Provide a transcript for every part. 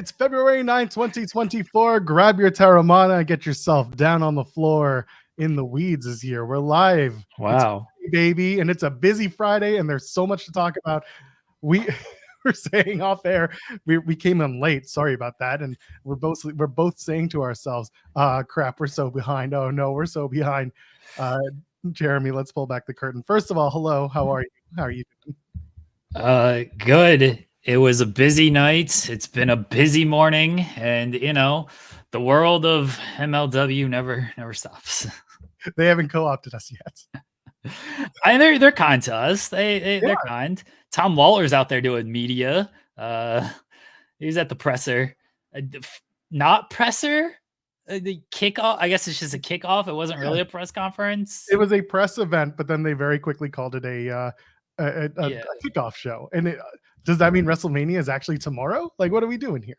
It's February 9th, 2024. Grab your Terramana, get yourself down on the floor. In the Weeds is here. We're live. Wow. It's Friday, baby, and it's a busy Friday, and there's so much to talk about. We were saying off air, we came in late. Sorry about that. And we're both saying to ourselves, crap, we're so behind. Oh no, we're so behind. Jeremy, let's pull back the curtain. First of all, hello. How are you? How are you doing? Good. It was a busy night. It's been a busy morning, and the world of MLW never stops. They haven't co-opted us yet. They're kind to us. They're kind. Tom Waller's out there doing media. He's at the presser, not presser. The kickoff. I guess it's just a kickoff. It wasn't really a press conference. It was a press event, but then they very quickly called it a kickoff show. And does that mean WrestleMania is actually tomorrow? Like, what are we doing here?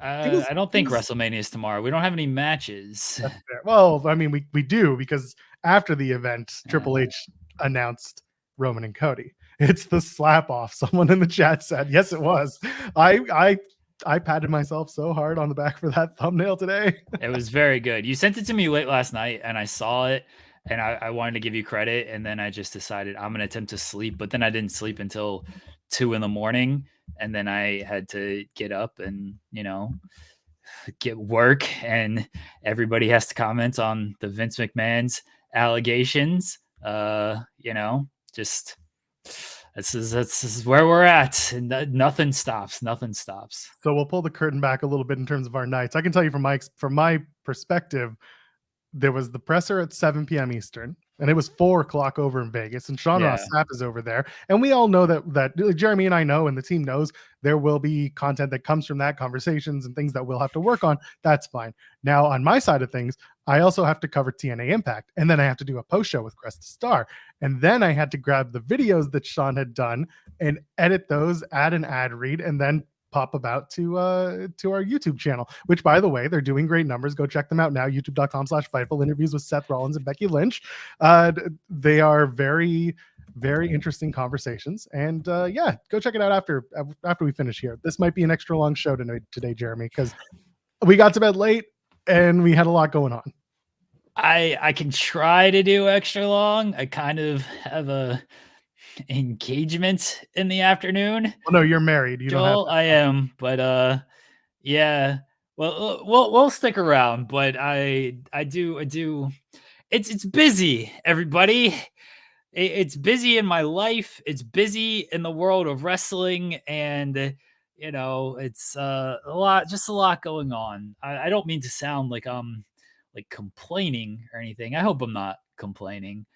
I don't think WrestleMania is tomorrow. We don't have any matches. Well, I mean, we do, because after the event, Triple H announced Roman and Cody. It's the slap off. Someone in the chat said, yes, it was. I patted myself so hard on the back for that thumbnail today. It was very good. You sent it to me late last night, and I saw it, and I wanted to give you credit, and then I just decided I'm going to attempt to sleep, but then I didn't sleep until 2 a.m, and then I had to get up and, get work, and everybody has to comment on the Vince McMahon's allegations. Just this is where we're at, and nothing stops. So we'll pull the curtain back a little bit in terms of our nights. I can tell you from my perspective, there was the presser at 7 p.m. Eastern, and it was 4 o'clock over in Vegas, and Sean Ross Sapp is over there. And we all know that Jeremy and I know, and the team knows, there will be content that comes from that, conversations and things that we'll have to work on. That's fine. Now, on my side of things, I also have to cover TNA Impact, and then I have to do a post show with Crest Star. And then I had to grab the videos that Sean had done and edit those, add an ad read, and then pop about to our YouTube channel, which, by the way, they're doing great numbers. Go check them out now. YouTube.com/Fightful interviews with Seth Rollins and Becky Lynch. They are very, very interesting conversations. And yeah, go check it out after we finish here. This might be an extra long show today, Jeremy, because we got to bed late and we had a lot going on. I can try to do extra long. I kind of have a engagement in the afternoon. Well, no, you're married. You Joel, don't have I am, but yeah. Well, we'll stick around, but I do. It's busy, everybody. It's busy in my life. It's busy in the world of wrestling, and it's a lot going on. I don't mean to sound like I'm like complaining or anything. I hope I'm not complaining.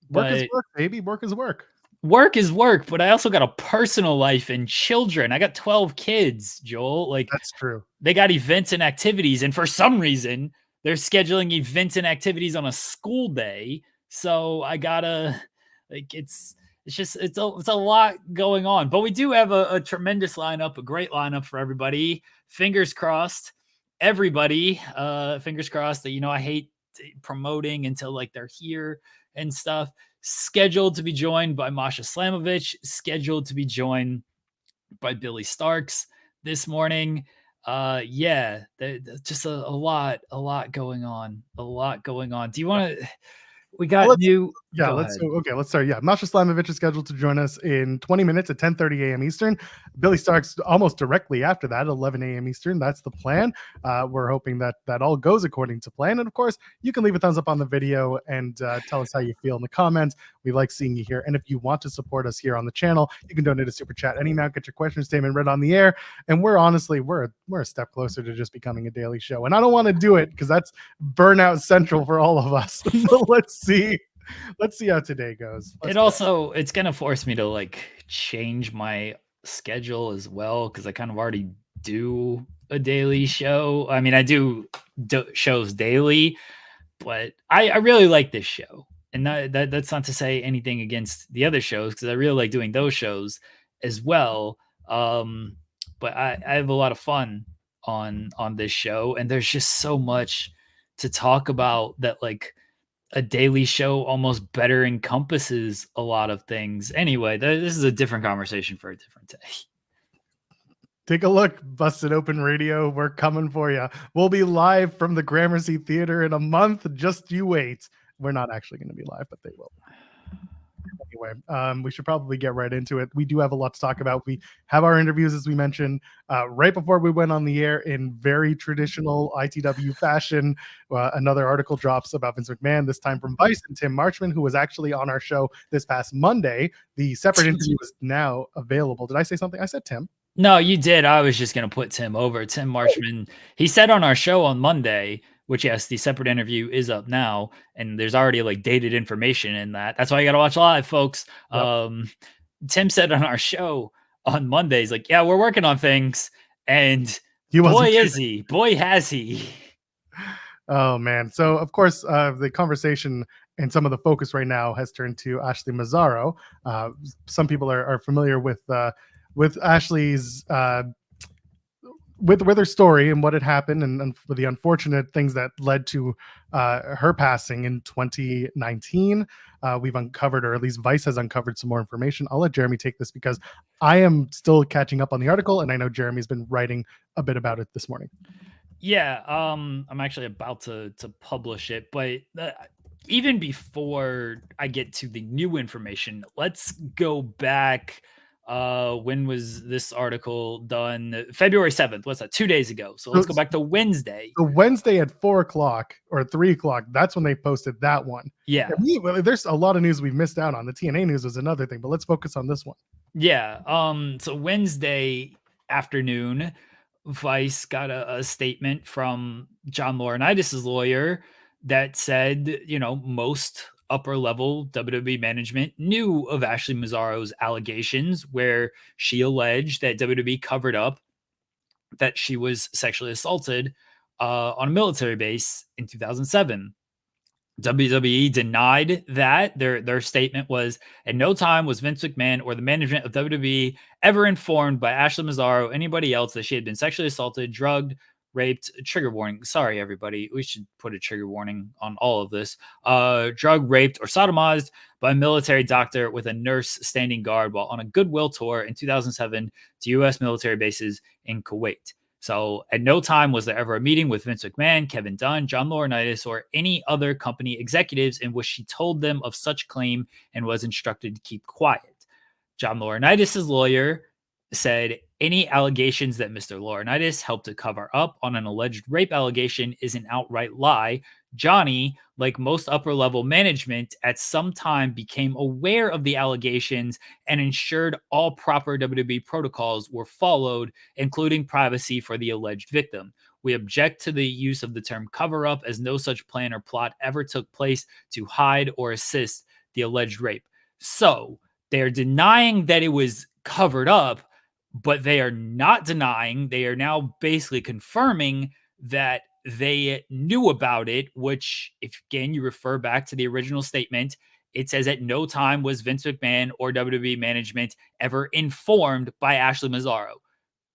Work is work, baby. Work is work. Work is work, but I also got a personal life and children. I got 12 kids, Joel. Like, that's true. They got events and activities, and for some reason, they're scheduling events and activities on a school day. So I gotta, like, it's a lot going on. But we do have a tremendous lineup, a great lineup for everybody. Fingers crossed, everybody. Fingers crossed that I hate promoting until like they're here and stuff. Scheduled to be joined by Masha Slamovich, scheduled to be joined by Billie Starkz this morning. Just a lot going on. Do you want to? We got new. Yeah, let's start. Yeah, Masha Slamovich is scheduled to join us in 20 minutes at 10:30 a.m. Eastern. Billie Starkz almost directly after that, 11 a.m. Eastern. That's the plan. We're hoping that all goes according to plan. And of course, you can leave a thumbs up on the video and tell us how you feel in the comments. We like seeing you here. And if you want to support us here on the channel, you can donate a super chat any amount, get your question statement read on the air. And we're honestly, we're a step closer to just becoming a daily show. And I don't want to do it because that's burnout central for all of us. So let's see how today goes. It's going to force me to like change my schedule as well, because I kind of already do a daily show. I mean, I do shows daily, but I really like this show. And that's not to say anything against the other shows, because I really like doing those shows as well. But I have a lot of fun on this show, and there's just so much to talk about that, like, a daily show almost better encompasses a lot of things. Anyway, this is a different conversation for a different day. Take a look, Busted Open Radio. We're coming for you. We'll be live from the Gramercy Theater in a month. Just you wait. We're not actually going to be live, but they will. Anyway, we should probably get right into it. We do have a lot to talk about. We have our interviews, as we mentioned, right before we went on the air in very traditional ITW fashion. Another article drops about Vince McMahon, this time from Vice and Tim Marchman, who was actually on our show this past Monday. The separate interview is now available. Did I say something? I said Tim. No, you did. I was just going to put Tim over. Tim Marchman, he said on our show on Monday, which, yes, the separate interview is up now, and there's already like dated information in that. That's why you got to watch live, folks. Yep. Tim said on our show on Monday, he's like, yeah, we're working on things. And boy, is he. Boy, has he. Oh, man. So, of course, the conversation and some of the focus right now has turned to Ashley Mazzaro. Some people are familiar with Ashley's with her story and what had happened and the unfortunate things that led to her passing in 2019. We've uncovered, or at least Vice has uncovered, some more information. I'll let Jeremy take this because I am still catching up on the article, and I know Jeremy's been writing a bit about it this morning. Yeah, I'm actually about to publish it, but even before I get to the new information, let's go back. When was this article done? February 7th. What's that? 2 days ago. So let's go back to Wednesday. So Wednesday at 4:00 or 3:00. That's when they posted that one. Yeah. There's a lot of news we've missed out on. The TNA news was another thing, but let's focus on this one. Yeah. So Wednesday afternoon, Vice got a statement from John Laurinaitis' lawyer that said, most upper level WWE management knew of Ashley Mazzaro's allegations, where she alleged that WWE covered up that she was sexually assaulted on a military base in 2007. WWE denied that. Their statement was, at no time was Vince McMahon or the management of WWE ever informed by Ashley Mazzaro or anybody else that she had been sexually assaulted, drugged, raped. Trigger warning. Sorry, everybody. We should put a trigger warning on all of this. Drugged, raped, or sodomized by a military doctor with a nurse standing guard while on a goodwill tour in 2007 to U.S. military bases in Kuwait. So at no time was there ever a meeting with Vince McMahon, Kevin Dunn, John Laurinaitis, or any other company executives in which she told them of such claim and was instructed to keep quiet. John Laurinaitis' lawyer said any allegations that Mr. Laurinaitis helped to cover up on an alleged rape allegation is an outright lie. Johnny, like most upper level management, at some time became aware of the allegations and ensured all proper WWE protocols were followed, including privacy for the alleged victim. We object to the use of the term cover up, as no such plan or plot ever took place to hide or assist the alleged rape. So they're denying that it was covered up, but they are not denying. They are now basically confirming that they knew about it, which, if again you refer back to the original statement, it says at no time was Vince McMahon or WWE management ever informed by Ashley Mazzaro.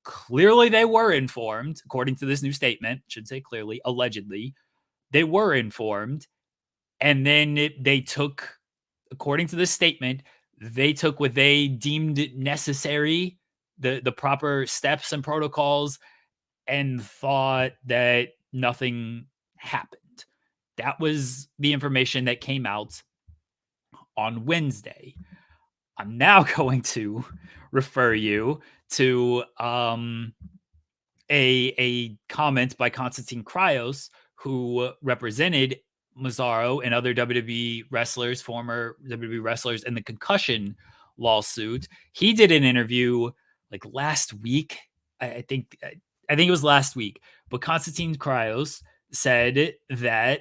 Clearly they were informed, according to this new statement. Should say clearly, allegedly they were informed, and then they took, according to this statement, they took what they deemed necessary, the proper steps and protocols, and thought that nothing happened. That was the information that came out on Wednesday. I'm now going to refer you to a comment by Konstantin Kryos, who represented Mazzaro and other WWE wrestlers, former WWE wrestlers, in the concussion lawsuit. He did an interview like last week. I think it was last week, but Konstantin Kryos said that,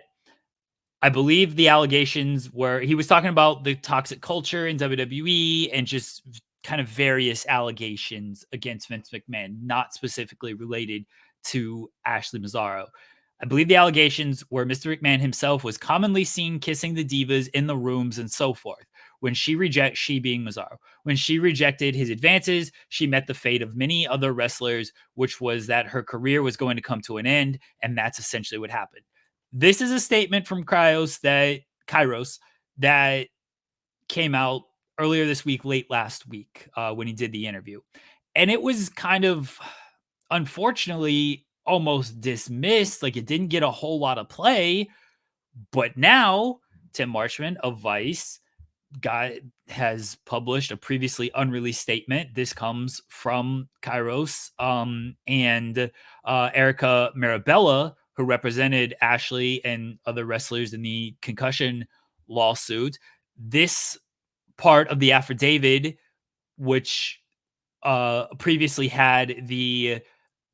I believe the allegations were, he was talking about the toxic culture in WWE and just kind of various allegations against Vince McMahon, not specifically related to Ashley Mazzaro. I believe the allegations were Mr. McMahon himself was commonly seen kissing the divas in the rooms and so forth. She being Mazzaro, when she rejected his advances, she met the fate of many other wrestlers, which was that her career was going to come to an end. And that's essentially what happened. This is a statement from Kryos that came out earlier this week, late last week, when he did the interview. And it was kind of, unfortunately almost dismissed. Like, it didn't get a whole lot of play. But now Tim Marchman of Vice has published a previously unreleased statement. This comes from Kairos and Erica Marabella, who represented Ashley and other wrestlers in the concussion lawsuit. This part of the affidavit, which previously had the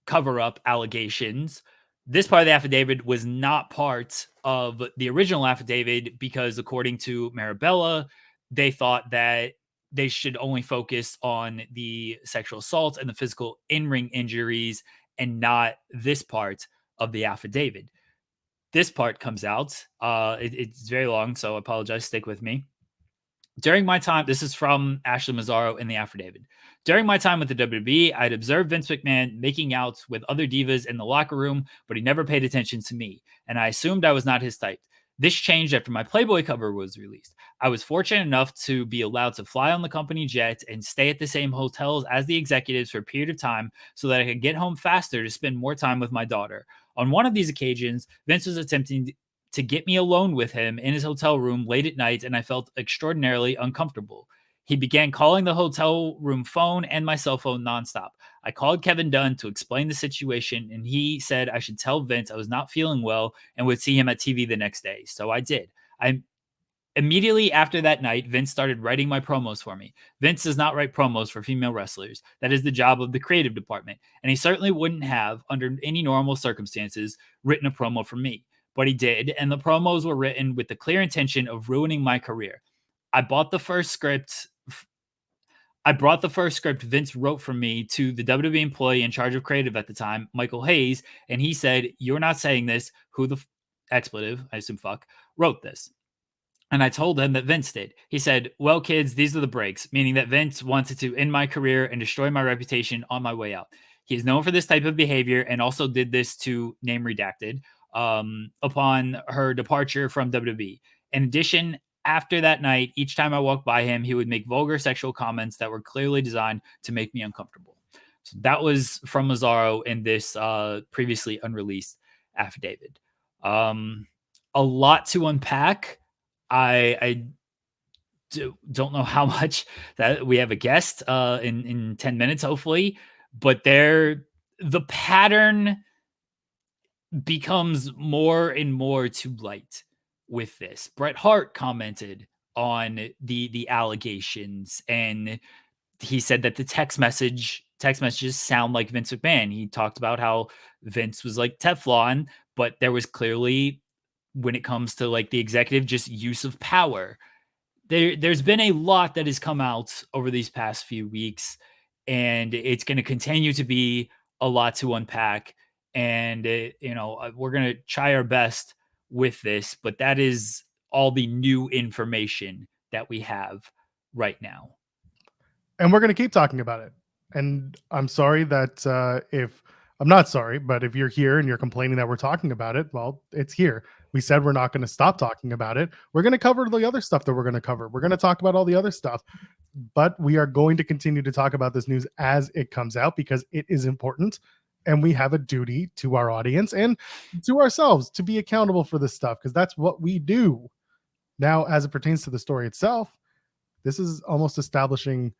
cover-up allegations, this part of the affidavit was not part of the original affidavit because, according to Marabella, they thought that they should only focus on the sexual assault and the physical in-ring injuries and not this part of the affidavit. This part comes out. It's very long, so I apologize. Stick with me. During my time, this is from Ashley Mazzaro in the affidavit. During my time with the WWE, I'd observed Vince McMahon making out with other divas in the locker room, but he never paid attention to me, and I assumed I was not his type. This changed after my Playboy cover was released. I was fortunate enough to be allowed to fly on the company jet and stay at the same hotels as the executives for a period of time so that I could get home faster to spend more time with my daughter. On one of these occasions, Vince was attempting to get me alone with him in his hotel room late at night, and I felt extraordinarily uncomfortable. He began calling the hotel room phone and my cell phone nonstop. I called Kevin Dunn to explain the situation, and he said I should tell Vince I was not feeling well and would see him at TV the next day. So I did. Immediately after that night, Vince started writing my promos for me. Vince does not write promos for female wrestlers. That is the job of the creative department, and he certainly wouldn't have, under any normal circumstances, written a promo for me. But he did, and the promos were written with the clear intention of ruining my career. I brought the first script Vince wrote for me to the WWE employee in charge of creative at the time, Michael Hayes, and he said, "You're not saying this. Who the expletive, I assume fuck, wrote this?" And I told him that Vince did. He said, "Well, kids, these are the breaks," meaning that Vince wanted to end my career and destroy my reputation on my way out. He is known for this type of behavior and also did this to name redacted upon her departure from WWE. In addition, after that night, each time I walked by him, he would make vulgar sexual comments that were clearly designed to make me uncomfortable. So that was from Mazzaro in this previously unreleased affidavit. A lot to unpack. I don't know how much that we have a guest in 10 minutes, hopefully, but the pattern becomes more and more to light with this. Bret Hart commented on the allegations, and he said that the text messages sound like Vince McMahon. He talked about how Vince was like Teflon, but there was clearly, when it comes to like the executive, just use of power. There's been a lot that has come out over these past few weeks, and it's going to continue to be a lot to unpack. And we're going to try our best with this, but that is all the new information that we have right now. And we're going to keep talking about it. And I'm sorry that I'm not sorry, but if you're here and you're complaining that we're talking about it, well, it's here. We said we're not going to stop talking about it. We're going to cover the other stuff that we're going to cover. We're going to talk about all the other stuff, but we are going to continue to talk about this news as it comes out because it is important. And we have a duty to our audience and to ourselves to be accountable for this stuff because that's what we do. Now, as it pertains to the story itself, this is almost establishing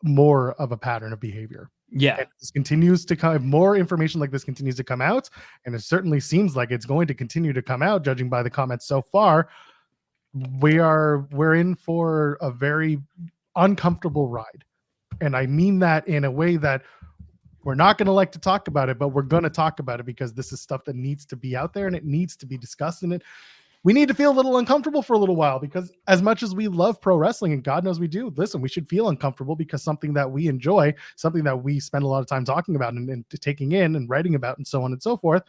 more of a pattern of behavior. Yeah. And this continues to come, more information like this continues to come out, and it certainly seems like it's going to continue to come out, judging by the comments so far. We're in for a very uncomfortable ride. And I mean that in a way that we're not going to like to talk about it, but we're going to talk about it because this is stuff that needs to be out there and it needs to be discussed. And we need to feel a little uncomfortable for a little while because as much as we love pro wrestling, and God knows we do, listen, we should feel uncomfortable because something that we enjoy, something that we spend a lot of time talking about and taking in and writing about and so on and so forth,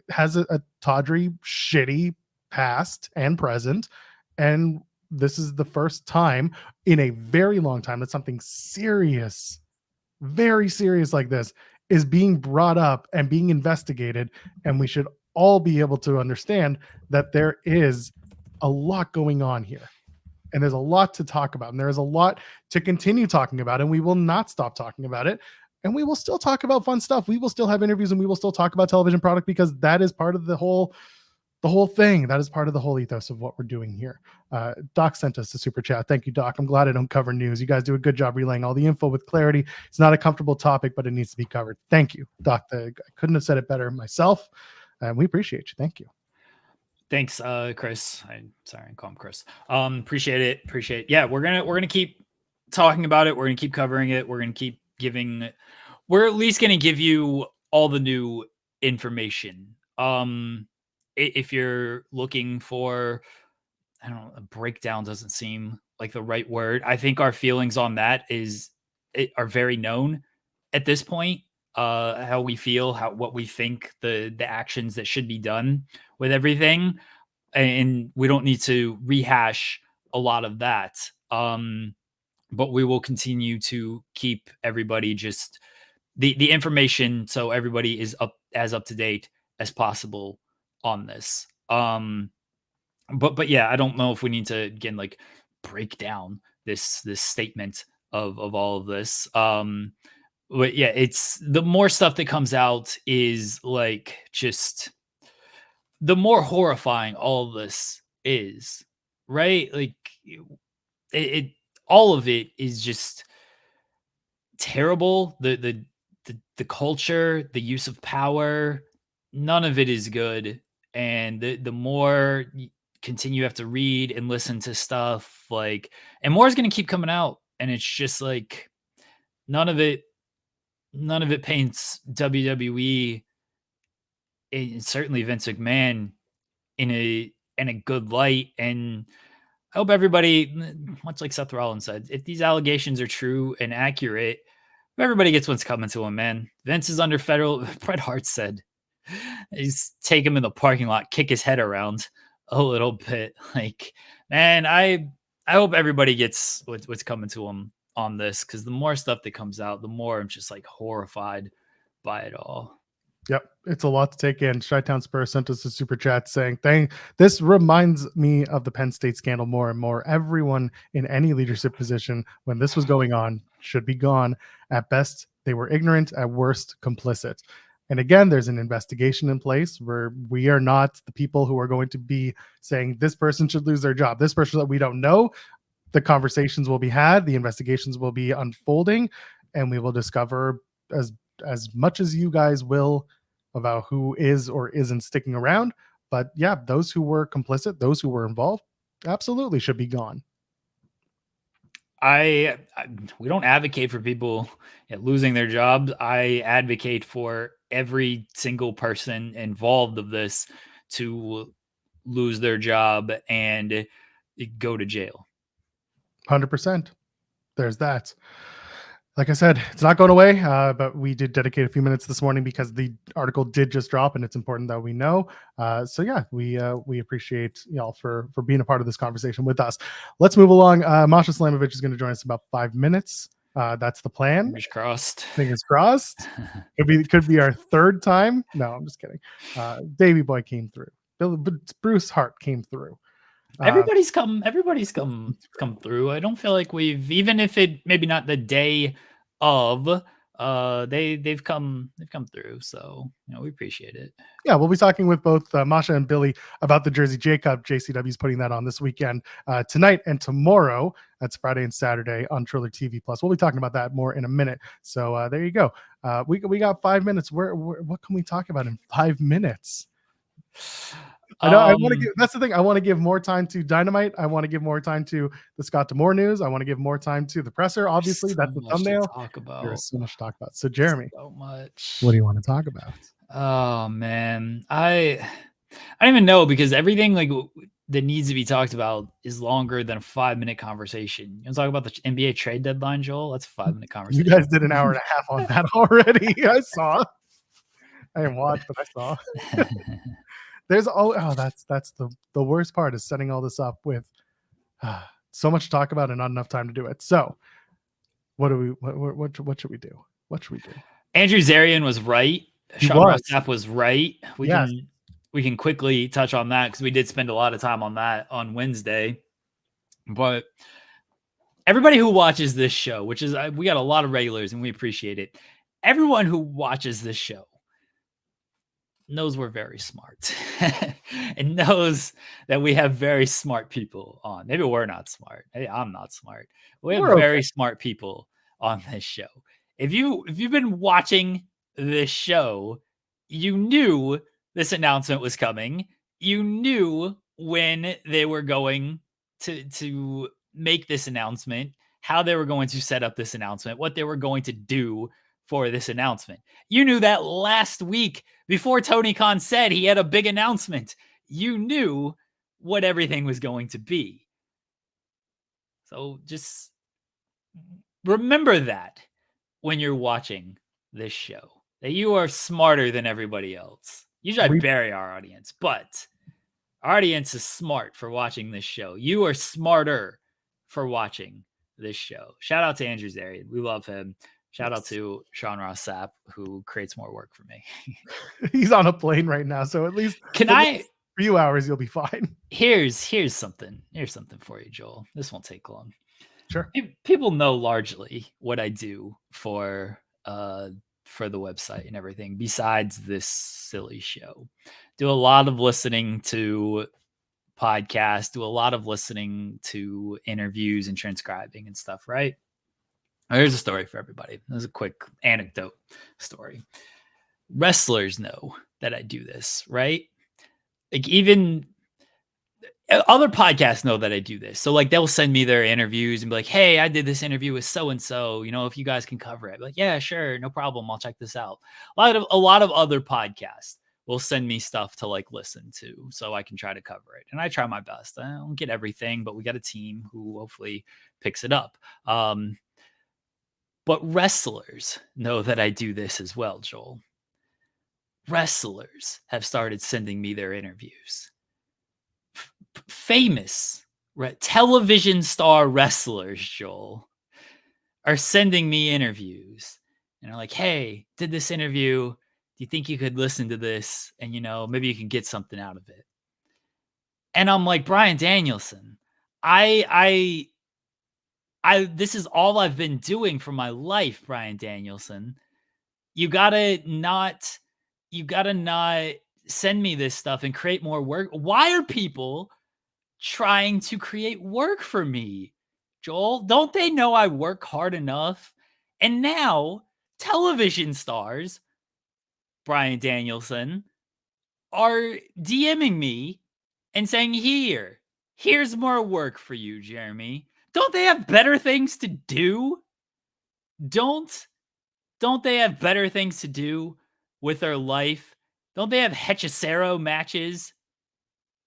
has a tawdry, shitty past and present. And this is the first time in a very long time that something serious, very serious like this is being brought up and being investigated. And we should all be able to understand that there is a lot going on here and there's a lot to talk about and there's a lot to continue talking about and we will not stop talking about it. and we will still talk about fun stuff. We will still have interviews, and we will still talk about television product, because that is part of the whole thing. That is part of the whole ethos of what we're doing here. Doc sent us a super chat. Thank you, Doc. I'm glad I don't cover news. You guys do a good job relaying all the info with clarity. It's not a comfortable topic, but it needs to be covered. Thank you, Doc. I couldn't have said it better myself, and we appreciate you. Thank you. Thanks, Chris. Sorry, I call him Chris. Appreciate it. Yeah, we're gonna keep talking about it. We're gonna keep covering it. We're gonna keep giving. We're at least gonna give you all the new information. If you're looking for, I don't know, a breakdown doesn't seem like the right word. I think our feelings on that are very known at this point. How we feel, what we think, the actions that should be done with everything, and we don't need to rehash a lot of that. But we will continue to keep everybody just the information, so everybody is up to date as possible on this. But yeah, I don't know if we need to again like break down this statement of all of this. But yeah, it's the more stuff that comes out is like just the more horrifying all of this is, right? Like it all of it is just terrible. The culture, the use of power, none of it is good. And the more you continue, you have to read and listen to stuff like, and more is going to keep coming out, and it's just like none of it paints WWE, and certainly Vince McMahon, in a good light. And I hope everybody, much like Seth Rollins said, if these allegations are true and accurate, everybody gets what's coming to him, man. Vince is under federal. Bret Hart said he's take him in the parking lot, kick his head around a little bit. Like, man, I hope everybody gets what's coming to him on this, because the more stuff that comes out, the more I'm just like horrified by it all. Yep, it's a lot to take in. Chi-Town Spur sent us a super chat saying, this reminds me of the Penn State scandal more and more. Everyone in any leadership position when this was going on should be gone. At best, they were ignorant. At worst, complicit. And again, there's an investigation in place where we are not the people who are going to be saying this person should lose their job. This person that we don't know. The conversations will be had. The investigations will be unfolding, and we will discover as much as you guys will about who is or isn't sticking around. But yeah, those who were complicit, those who were involved, absolutely should be gone. We don't advocate for people losing their jobs. I advocate for every single person involved of this to lose their job and go to jail. 100%. There's that. Like I said, it's not going away, but we did dedicate a few minutes this morning because the article did just drop, and it's important that we know. So yeah, we appreciate y'all for being a part of this conversation with us. Let's move along. Masha Slamovich is going to join us in about 5 minutes. That's the plan. Fingers crossed. Fingers crossed. Could be our third time. No, I'm just kidding. Davey Boy came through. Bruce Hart came through. Everybody's come through. I don't feel like we've, even if it maybe not the day of, they've come through. So we appreciate it. Yeah, we'll be talking with both Masha and Billy about the Jersey J-Cup. JCW's putting that on this weekend, tonight and tomorrow. That's Friday and Saturday on Triller TV Plus. We'll be talking about that more in a minute. So there you go. We got 5 minutes. What can we talk about in 5 minutes? I know. I want to give. That's the thing. I want to give more time to Dynamite. I want to give more time to the Scott D'Amore news. I want to give more time to the presser. Obviously, that's the thumbnail. There's so much to talk about. So, Jeremy, so much. What do you want to talk about? Oh man, I don't even know, because everything like that needs to be talked about is longer than a 5-minute conversation. You want to talk about the NBA trade deadline, Joel? That's a 5-minute conversation. You guys did an hour and a half on that already. I saw. I didn't watch, but I saw. There's that's the worst part, is setting all this up with so much to talk about and not enough time to do it. So what should we do? What should we do? Andrew Zarian was right. Sean Rossap was right. We can quickly touch on that because we did spend a lot of time on that on Wednesday. But everybody who watches this show, which is we got a lot of regulars and we appreciate it. everyone who watches this show knows we're very smart and knows that we have very smart people on. Maybe we're not smart. Maybe I'm not smart. We have very smart people on this show. If you've been watching this show, you knew this announcement was coming. You knew when they were going to make this announcement, how they were going to set up this announcement, what they were going to do for this announcement. You knew that last week before Tony Khan said he had a big announcement. You knew what everything was going to be. So just remember that when you're watching this show, that you are smarter than everybody else. Usually I bury our audience, but our audience is smart for watching this show. You are smarter for watching this show. Shout out to Andrew Zarian. We love him. Shout out to Sean Ross Sapp, who creates more work for me. He's on a plane right now, so at least a few hours you'll be fine. Here's something. Here's something for you, Joel. This won't take long. Sure. People know largely what I do for the website and everything, besides this silly show. Do a lot of listening to podcasts, do a lot of listening to interviews and transcribing and stuff, right? Here's a story for everybody. There's a quick anecdote story. Wrestlers know that I do this, right? Like even other podcasts know that I do this. So like they'll send me their interviews and be like, hey, I did this interview with so-and-so, if you guys can cover it. I'm like, yeah, sure. No problem. I'll check this out. A lot of other podcasts will send me stuff to like listen to so I can try to cover it. And I try my best. I don't get everything, but we got a team who hopefully picks it up. But wrestlers know that I do this as well, Joel. Wrestlers have started sending me their interviews. Famous television star wrestlers, Joel, are sending me interviews. And are like, hey, did this interview. Do you think you could listen to this? And, maybe you can get something out of it. And I'm like, Bryan Danielson, this is all I've been doing for my life, Bryan Danielson. You gotta not send me this stuff and create more work. Why are people trying to create work for me, Joel? Don't they know I work hard enough? And now television stars, Bryan Danielson, are DMing me and saying, here's more work for you, Jeremy. Don't they have better things to do? Don't they have better things to do with their life? Don't they have Hechicero matches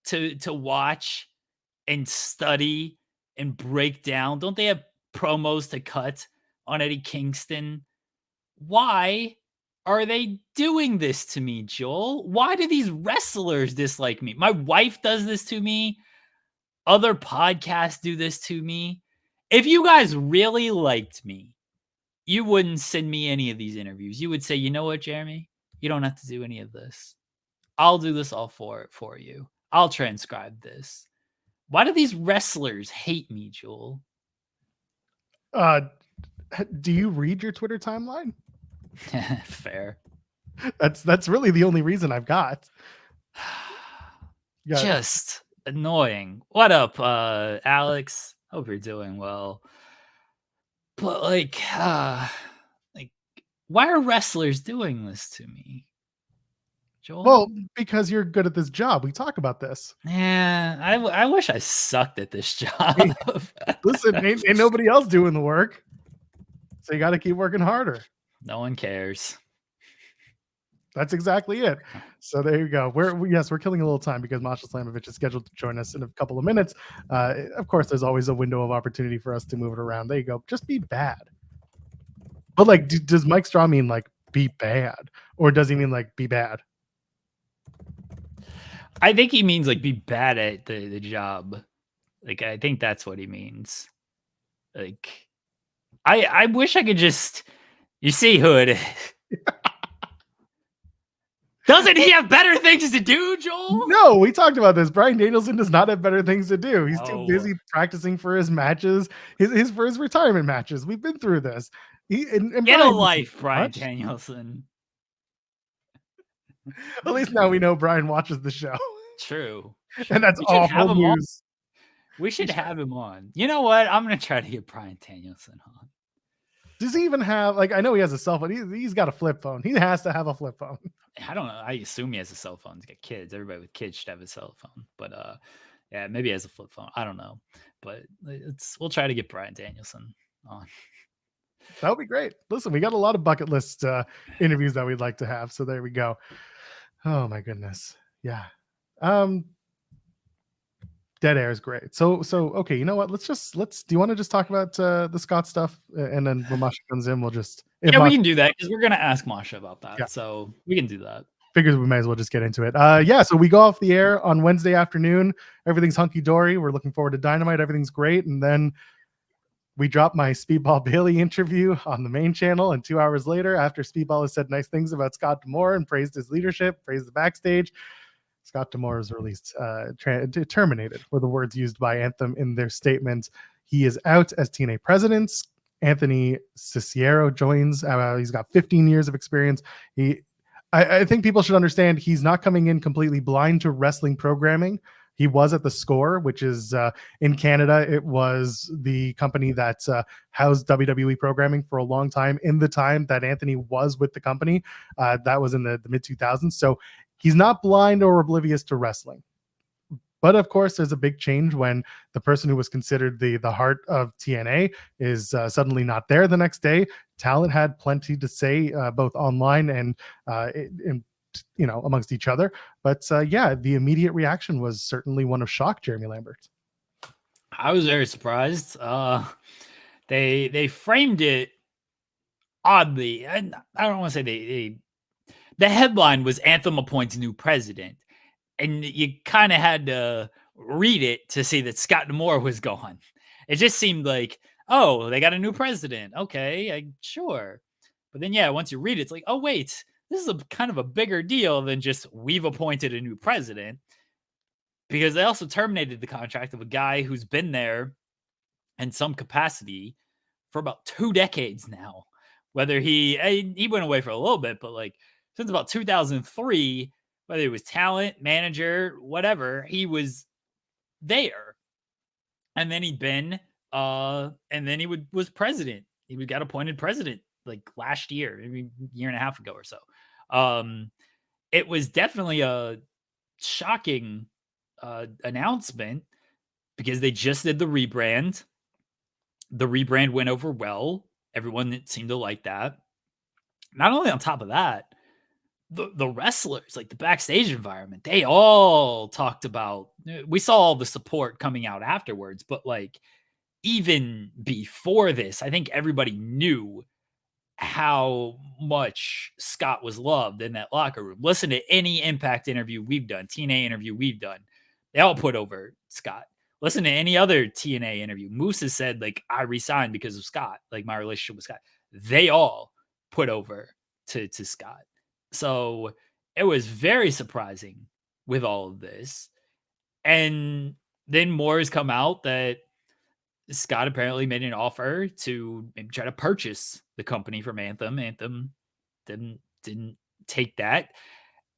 to watch and study and break down? Don't they have promos to cut on Eddie Kingston? Why are they doing this to me, Joel? Why do these wrestlers dislike me? My wife does this to me. Other podcasts do this to me. If you guys really liked me, you wouldn't send me any of these interviews. You would say, you know what, Jeremy? You don't have to do any of this. I'll do this all for you. I'll transcribe this. Why do these wrestlers hate me, Joel? Do you read your Twitter timeline? Fair. That's really the only reason I've got. Just annoying. What up, Alex? Hope you're doing well. But why are wrestlers doing this to me, Joel? Well, because you're good at this job. We talk about this. Yeah, I wish I sucked at this job. Listen, ain't nobody else doing the work, so you got to keep working harder. No one cares. That's exactly it. So there you go. We're killing a little time because Masha Slamovich is scheduled to join us in a couple of minutes. Of course, there's always a window of opportunity for us to move it around. There you go. Just be bad. But like, does Mike Straw mean like be bad, or does he mean like be bad? I think he means like be bad at the job. Like I think that's what he means. Like I wish I could just. You see who it is. Doesn't he have better things to do, Joel? No, we talked about this. Bryan Danielson does not have better things to do. He's too busy practicing for his matches, for his retirement matches. We've been through this. Get Bryan, a life, Bryan Danielson. At least now we know Bryan watches the show. True. And that's awful news. We should have him on. You know what? I'm going to try to get Bryan Danielson on. Does he even have, like, I know he has a cell phone. He's got a flip phone. He has to have a flip phone. I don't know. I assume he has a cell phone. He's got kids. Everybody with kids should have a cell phone. But yeah, maybe he has a flip phone. I don't know. But we'll try to get Bryan Danielson on. That would be great. Listen, we got a lot of bucket list interviews that we'd like to have. So there we go. Oh my goodness. Yeah. Dead air is great. So okay, you know what? Do you want to just talk about the Scott stuff, and then when Masha comes in, we'll just we can do that because we're gonna ask Masha about that. Yeah. So we can do that. Figures we may as well just get into it. Yeah. So we go off the air on Wednesday afternoon. Everything's hunky dory. We're looking forward to Dynamite. Everything's great, and then we drop my Speedball Bailey interview on the main channel, and 2 hours later, after Speedball has said nice things about Scott D'Amore and praised his leadership, praised the backstage, Scott D'Amore is released, terminated were the words used by Anthem in their statement. He is out as TNA president. Anthony Cicero joins. He's got 15 years of experience. I think people should understand he's not coming in completely blind to wrestling programming. He was at The Score, which is in Canada. It was the company that housed WWE programming for a long time in the time that Anthony was with the company. That was in the mid-2000s. So he's not blind or oblivious to wrestling. But of course, there's a big change when the person who was considered the heart of TNA is suddenly not there the next day. Talent had plenty to say, both online and amongst each other. But yeah, the immediate reaction was certainly one of shock, Jeremy Lambert. I was very surprised. They framed it oddly. I don't want to say the headline was Anthem appoints new president. And you kind of had to read it to see that Scott D'Amore was gone. It just seemed like, oh, they got a new president. Okay, sure. But then, yeah, once you read it, it's like, oh, wait, this is a kind of a bigger deal than just we've appointed a new president. Because they also terminated the contract of a guy who's been there in some capacity for about 2 decades now. Whether he went away for a little bit, but like since about 2003, whether it was talent, manager, whatever, he was there. And then he'd been, and then he was president. He got appointed president like last year, maybe a year and a half ago or so. It was definitely a shocking announcement because they just did the rebrand. The rebrand went over well. Everyone seemed to like that. Not only on top of that, the wrestlers, like the backstage environment, they all talked about, we saw all the support coming out afterwards, but like even before this, I think everybody knew how much Scott was loved in that locker room. Listen to any Impact interview we've done, TNA interview we've done. They all put over Scott. Listen to any other TNA interview. Moose has said, like, I resigned because of Scott, like my relationship with Scott. They all put over to Scott. So it was very surprising with all of this. And then more has come out that Scott apparently made an offer to maybe try to purchase the company from Anthem. Anthem didn't take that.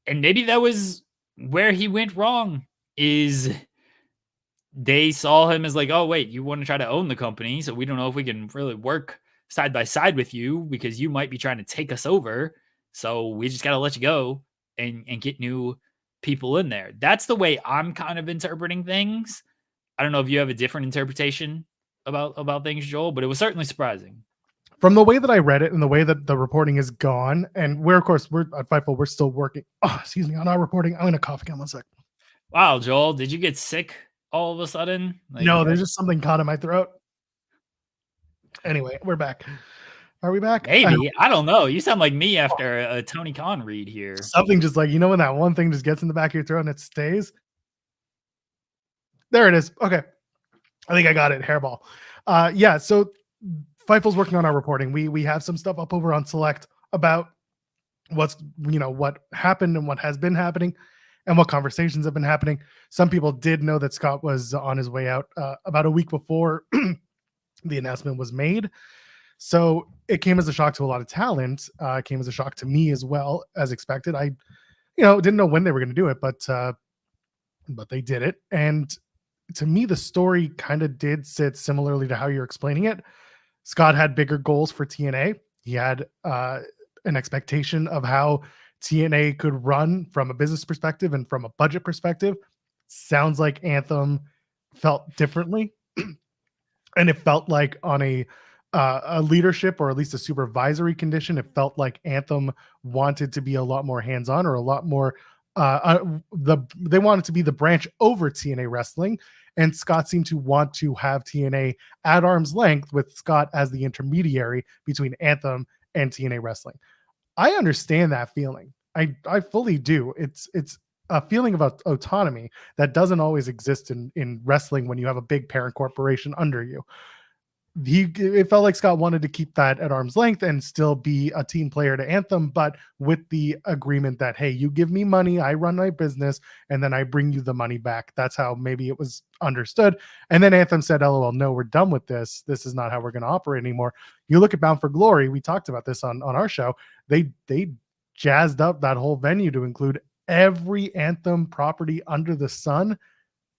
And maybe that was where he went wrong, is they saw him as like, oh, wait, you want to try to own the company, so we don't know if we can really work side by side with you because you might be trying to take us over. So we just got to let you go and get new people in there. That's the way I'm kind of interpreting things. I don't know if you have a different interpretation about things, Joel, but it was certainly surprising. From the way that I read it and the way that the reporting is gone, and we're at Fightful, we're still working. Oh, excuse me, on our reporting. I'm going to cough again 1 sec. Wow, Joel, did you get sick all of a sudden? Like, no, there's just something caught in my throat. Anyway, we're back. Are we back? Maybe. I don't know. You sound like me after a Tony Khan read here. Something just like, when that one thing just gets in the back of your throat and it stays? There it is. Okay. I think I got it. Hairball. Yeah, so Fightful's working on our reporting. We have some stuff up over on Select about what's, what happened and what has been happening and what conversations have been happening. Some people did know that Scott was on his way out about a week before the announcement was made. So it came as a shock to a lot of talent. It came as a shock to me as well, as expected. I, didn't know when they were going to do it, but they did it. And to me, the story kind of did sit similarly to how you're explaining it. Scott had bigger goals for TNA. He had an expectation of how TNA could run from a business perspective and from a budget perspective. Sounds like Anthem felt differently, and it felt like on a leadership or at least a supervisory condition, it felt like Anthem wanted to be a lot more hands-on or a lot more they wanted to be the branch over TNA wrestling, and Scott seemed to want to have TNA at arm's length with Scott as the intermediary between Anthem and TNA wrestling. I understand that feeling. I fully do. It's a feeling of autonomy that doesn't always exist in wrestling when you have a big parent corporation under you. It felt like Scott wanted to keep that at arm's length and still be a team player to Anthem, but with the agreement that, hey, you give me money, I run my business, and then I bring you the money back. That's how maybe it was understood. And then Anthem said, LOL, no, we're done with this. This is not how we're going to operate anymore. You look at Bound for Glory, we talked about this on our show. They jazzed up that whole venue to include every Anthem property under the sun.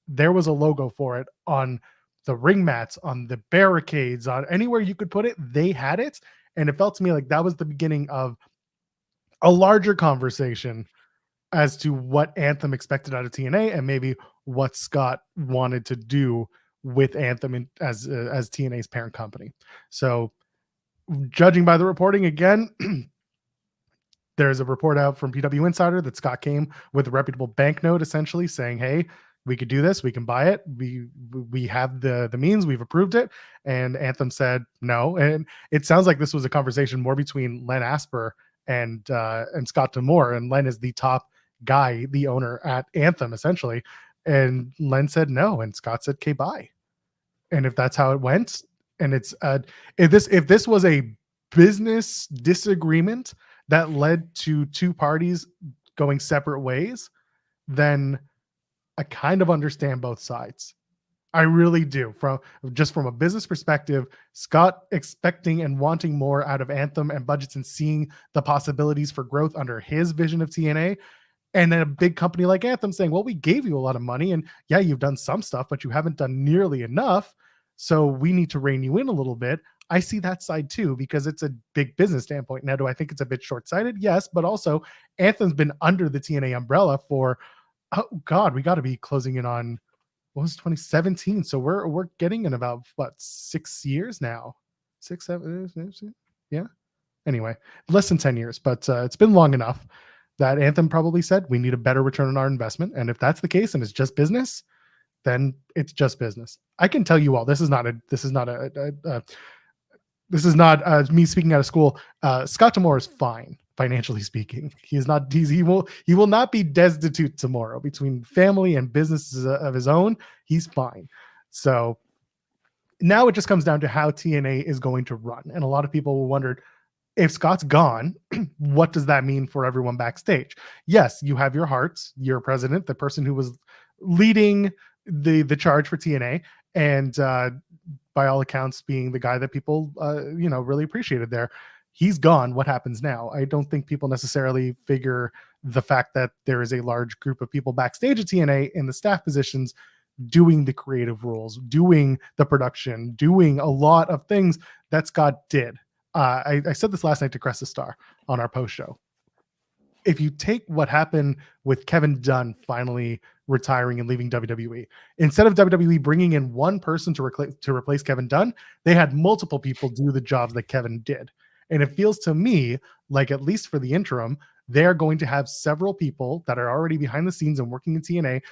There was a logo for it on the ring mats, on the barricades, on anywhere you could put it, they had it. And it felt to me like that was the beginning of a larger conversation as to what Anthem expected out of TNA and maybe what Scott wanted to do with Anthem as TNA's parent company. So judging by the reporting again, there's a report out from PW Insider that Scott came with a reputable banknote essentially saying, hey, we could do this. We can buy it. We have the means. We've approved it. And Anthem said no. And it sounds like this was a conversation more between Len Asper and Scott D'Amore. And Len is the top guy, the owner at Anthem, essentially. And Len said no. And Scott said, okay, bye. And if that's how it went, and it's if this was a business disagreement that led to two parties going separate ways, then I kind of understand both sides. I really do. From a business perspective, Scott expecting and wanting more out of Anthem and budgets and seeing the possibilities for growth under his vision of TNA. And then a big company like Anthem saying, well, we gave you a lot of money and yeah, you've done some stuff, but you haven't done nearly enough. So we need to rein you in a little bit. I see that side too, because it's a big business standpoint. Now, do I think it's a bit short-sighted? Yes, but also Anthem's been under the TNA umbrella for, oh God, we got to be closing in on, what was 2017? So we're getting in about what, 6 years now, 6, 7, yeah. Anyway, less than 10 years, but it's been long enough that Anthem probably said we need a better return on our investment. And if that's the case and it's just business, then it's just business. I can tell you all, this is not me speaking out of school. Scott D'Amore is fine, financially speaking. He will not be destitute tomorrow. Between family and businesses of his own, he's fine. So now it just comes down to how TNA is going to run. And a lot of people will wonder, if Scott's gone, what does that mean for everyone backstage? Yes, you have your hearts, your president, the person who was leading the charge for TNA, and by all accounts being the guy that people really appreciated there. He's gone. What happens now? I don't think people necessarily figure the fact that there is a large group of people backstage at TNA in the staff positions doing the creative roles, doing the production, doing a lot of things that Scott did. I said this last night to Crest the Star on our post show. If you take what happened with Kevin Dunn finally retiring and leaving WWE, instead of WWE bringing in one person to replace Kevin Dunn, they had multiple people do the jobs that Kevin did. And it feels to me like, at least for the interim, they are going to have several people that are already behind the scenes and working in TNA,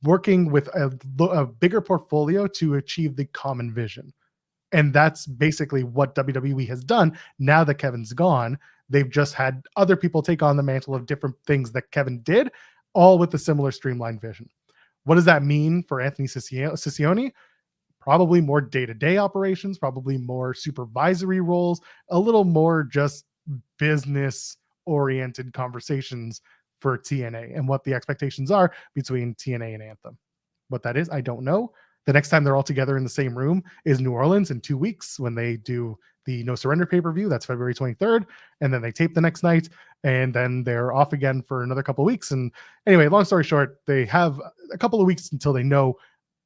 working with a bigger portfolio to achieve the common vision. And that's basically what WWE has done. Now that Kevin's gone, they've just had other people take on the mantle of different things that Kevin did, all with a similar streamlined vision. What does that mean for Anthony Ciccione? Probably more day-to-day operations, probably more supervisory roles, a little more just business oriented conversations for TNA and what the expectations are between TNA and Anthem. What that is, I don't know. The next time they're all together in the same room is New Orleans in 2 weeks when they do the No Surrender pay-per-view. That's February 23rd. And then they tape the next night. And then they're off again for another couple of weeks. And anyway, long story short, they have a couple of weeks until they know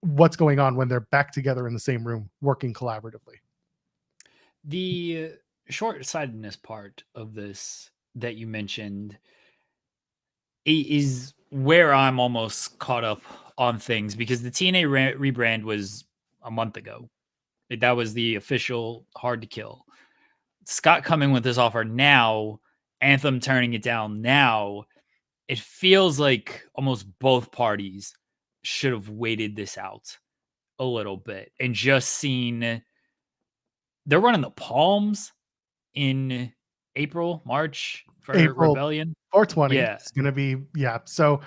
what's going on when they're back together in the same room working collaboratively. The short-sightedness part of this that you mentioned is where I'm almost caught up on things, because the TNA rebrand was a month ago. That was the official Hard to Kill. Scott coming with this offer now, Anthem turning it down now. It feels like almost both parties should have waited this out a little bit and just seen. They're running the Palms in April, March for April Rebellion. 420 Yeah. is going to be, yeah. So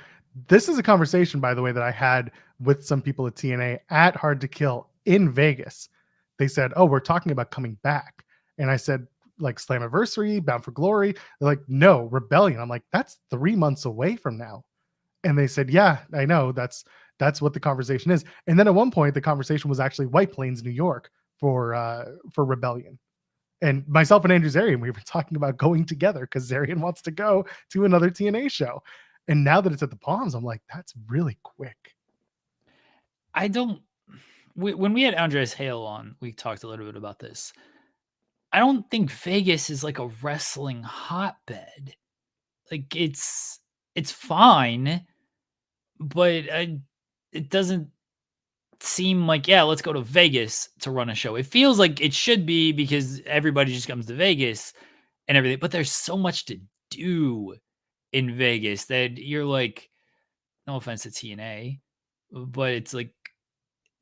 this is a conversation, by the way, that I had with some people at TNA at Hard to Kill in Vegas. They said, oh, we're talking about coming back. And I said, like Slammiversary, Bound for Glory. They're like, no, Rebellion. I'm like, that's 3 months away from now. And they said, yeah, I know. That's what the conversation is. And then at one point, the conversation was actually White Plains, New York for Rebellion. And myself and Andrew Zarian, we were talking about going together because Zarian wants to go to another TNA show. And now that it's at the Palms, I'm like, that's really quick. I don't. When we had Andres Hale on, we talked a little bit about this. I don't think Vegas is like a wrestling hotbed. Like it's fine, but it doesn't seem like, yeah, let's go to Vegas to run a show. It feels like it should be because everybody just comes to Vegas and everything, but there's so much to do in Vegas that you're like, no offense to TNA, but it's like,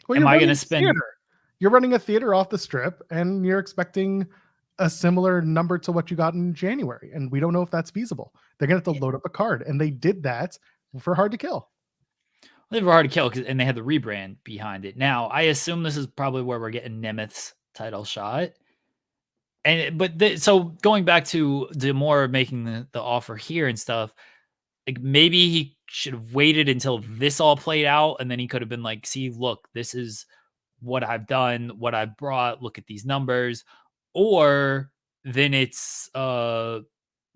well, am I going to spend? Theater. You're running a theater off the strip and you're expecting a similar number to what you got in January. And we don't know if that's feasible. They're going to have to load up a card. And they did that for Hard to Kill. They were Hard to Kill, and they had the rebrand behind it. Now, I assume this is probably where we're getting Nemeth's title shot. So going back to D'Amore making the offer here and stuff, like maybe he should have waited until this all played out, and then he could have been like, see, look, this is what I've done, what I've brought, look at these numbers. Or then it's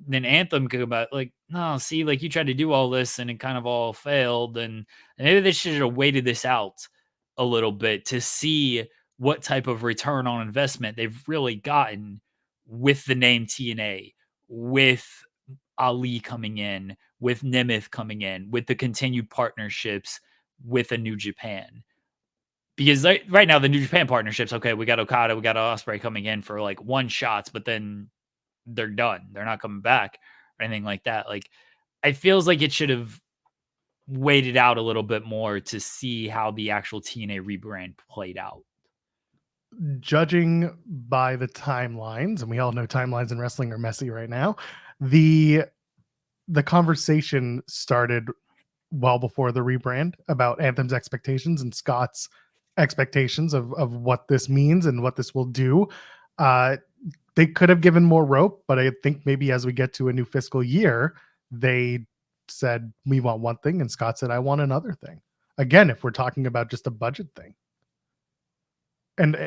then Anthem could come out like, no, see, like you tried to do all this and it kind of all failed, and maybe they should have waited this out a little bit to see what type of return on investment they've really gotten with the name TNA, with Ali coming in, with Nemeth coming in, with the continued partnerships with a New Japan. Because right now the New Japan partnerships, okay, we got Okada, we got Ospreay coming in for like one shots, but then they're done. They're not coming back or anything like that. Like, it feels like it should have waited out a little bit more to see how the actual TNA rebrand played out. Judging by the timelines, and we all know timelines in wrestling are messy right now, the conversation started well before the rebrand about Anthem's expectations and Scott's expectations of what this means and what this will do. They could have given more rope, but I think maybe as we get to a new fiscal year, they said, we want one thing, and Scott said, I want another thing. Again, if we're talking about just a budget thing. And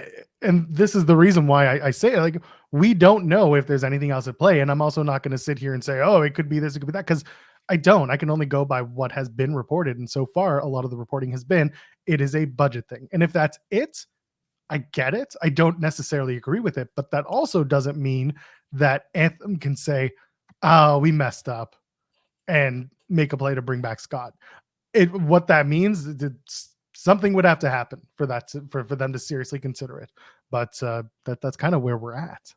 this is the reason why I say it, like, we don't know if there's anything else at play. And I'm also not going to sit here and say, oh, it could be this, it could be that, because I can only go by what has been reported. And so far, a lot of the reporting has been, it is a budget thing. And if that's it, I get it. I don't necessarily agree with it, but that also doesn't mean that Anthem can say, oh, we messed up and make a play to bring back Scott. What that means, something would have to happen for that for them to seriously consider it. But that's kind of where we're at.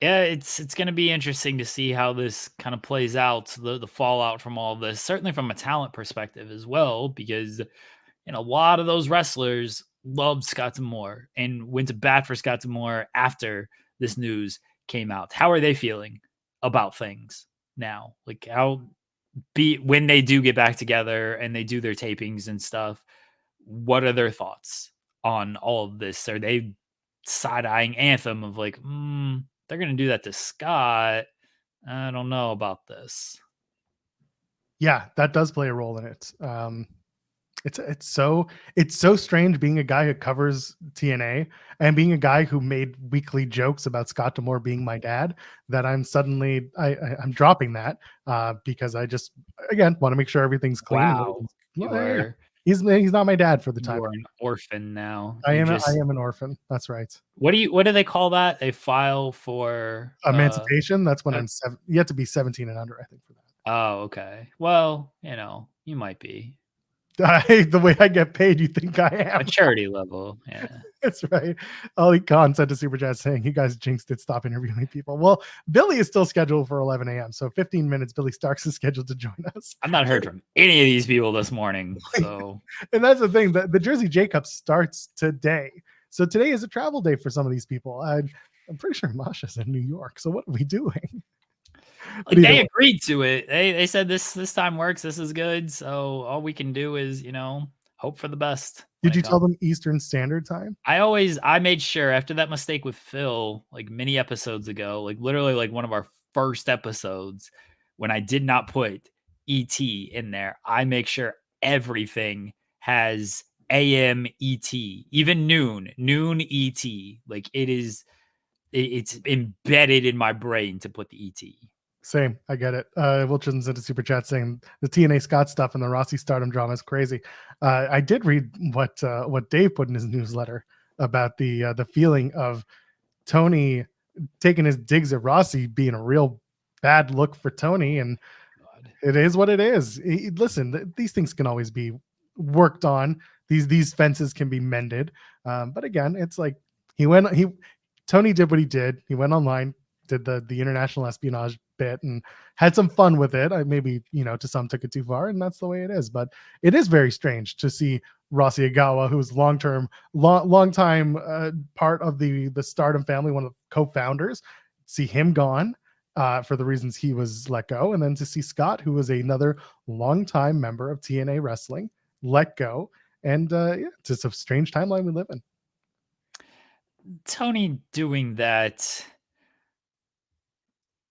Yeah, it's going to be interesting to see how this kind of plays out, the fallout from all of this, certainly from a talent perspective as well, because a lot of those wrestlers loved Scott D'Amore and went to bat for Scott D'Amore after this news came out. How are they feeling about things now? Like, when they do get back together and they do their tapings and stuff, what are their thoughts on all of this? Are they side-eyeing Anthem of like, they're going to do that to Scott? I don't know about this. Yeah, that does play a role in it. It's so strange being a guy who covers TNA and being a guy who made weekly jokes about Scott D'Amore being my dad, that I'm suddenly I'm dropping that because I just, again, want to make sure everything's clean. Wow, you Yeah, are he's not my dad for the time. an orphan now. I You am just an orphan. That's right. what do they call that? A file for Emancipation. That's when uh, I'm you have to be 17 and under, I think, for that. oh, okay. Well, you might be. The way I get paid, you think I am? Maturity level, yeah. That's right. Ali Khan sent a super chat saying, "You guys jinxed it. Stop interviewing people." Well, Billy is still scheduled for 11 a.m. So 15 minutes. Billie Starkz is scheduled to join us. I've not heard from any of these people this morning. So, and that's the thing. The Jersey J-Cup starts today. So today is a travel day for some of these people. I'm pretty sure Masha's in New York. So what are we doing? like, they agreed to it. They said this time works. This is good. So all we can do is, hope for the best. Did you tell them Eastern Standard Time? I made sure after that mistake with Phil, like many episodes ago, like literally like one of our first episodes, when I did not put ET in there, I make sure everything has AM ET, even noon ET. Like it's embedded in my brain to put the ET. Same, I get it. Wilchin's into super chat saying the TNA Scott stuff and the Rossi Stardom drama is crazy. I did read what Dave put in his newsletter about the feeling of Tony taking his digs at Rossi being a real bad look for Tony, and it is what it is. Listen, these things can always be worked on. These fences can be mended, but again, it's like Tony did what he did. He went online, did the international espionage bit and had some fun with it. Maybe, to some took it too far, and that's the way it is. But it is very strange to see Rossi Agawa, who's long time part of the Stardom family, one of the co-founders, see him gone for the reasons he was let go, and then to see Scott, who was another longtime member of TNA Wrestling, let go. And it's just a strange timeline we live in. Tony doing that,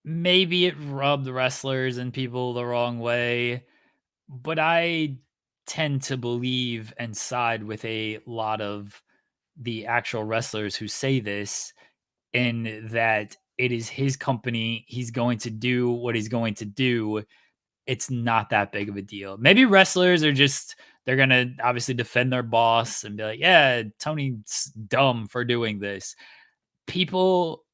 maybe it rubbed wrestlers and people the wrong way, but I tend to believe and side with a lot of the actual wrestlers who say this, in that it is his company. He's going to do what he's going to do. It's not that big of a deal. Maybe wrestlers are they're going to obviously defend their boss and be like, yeah, Tony's dumb for doing this. People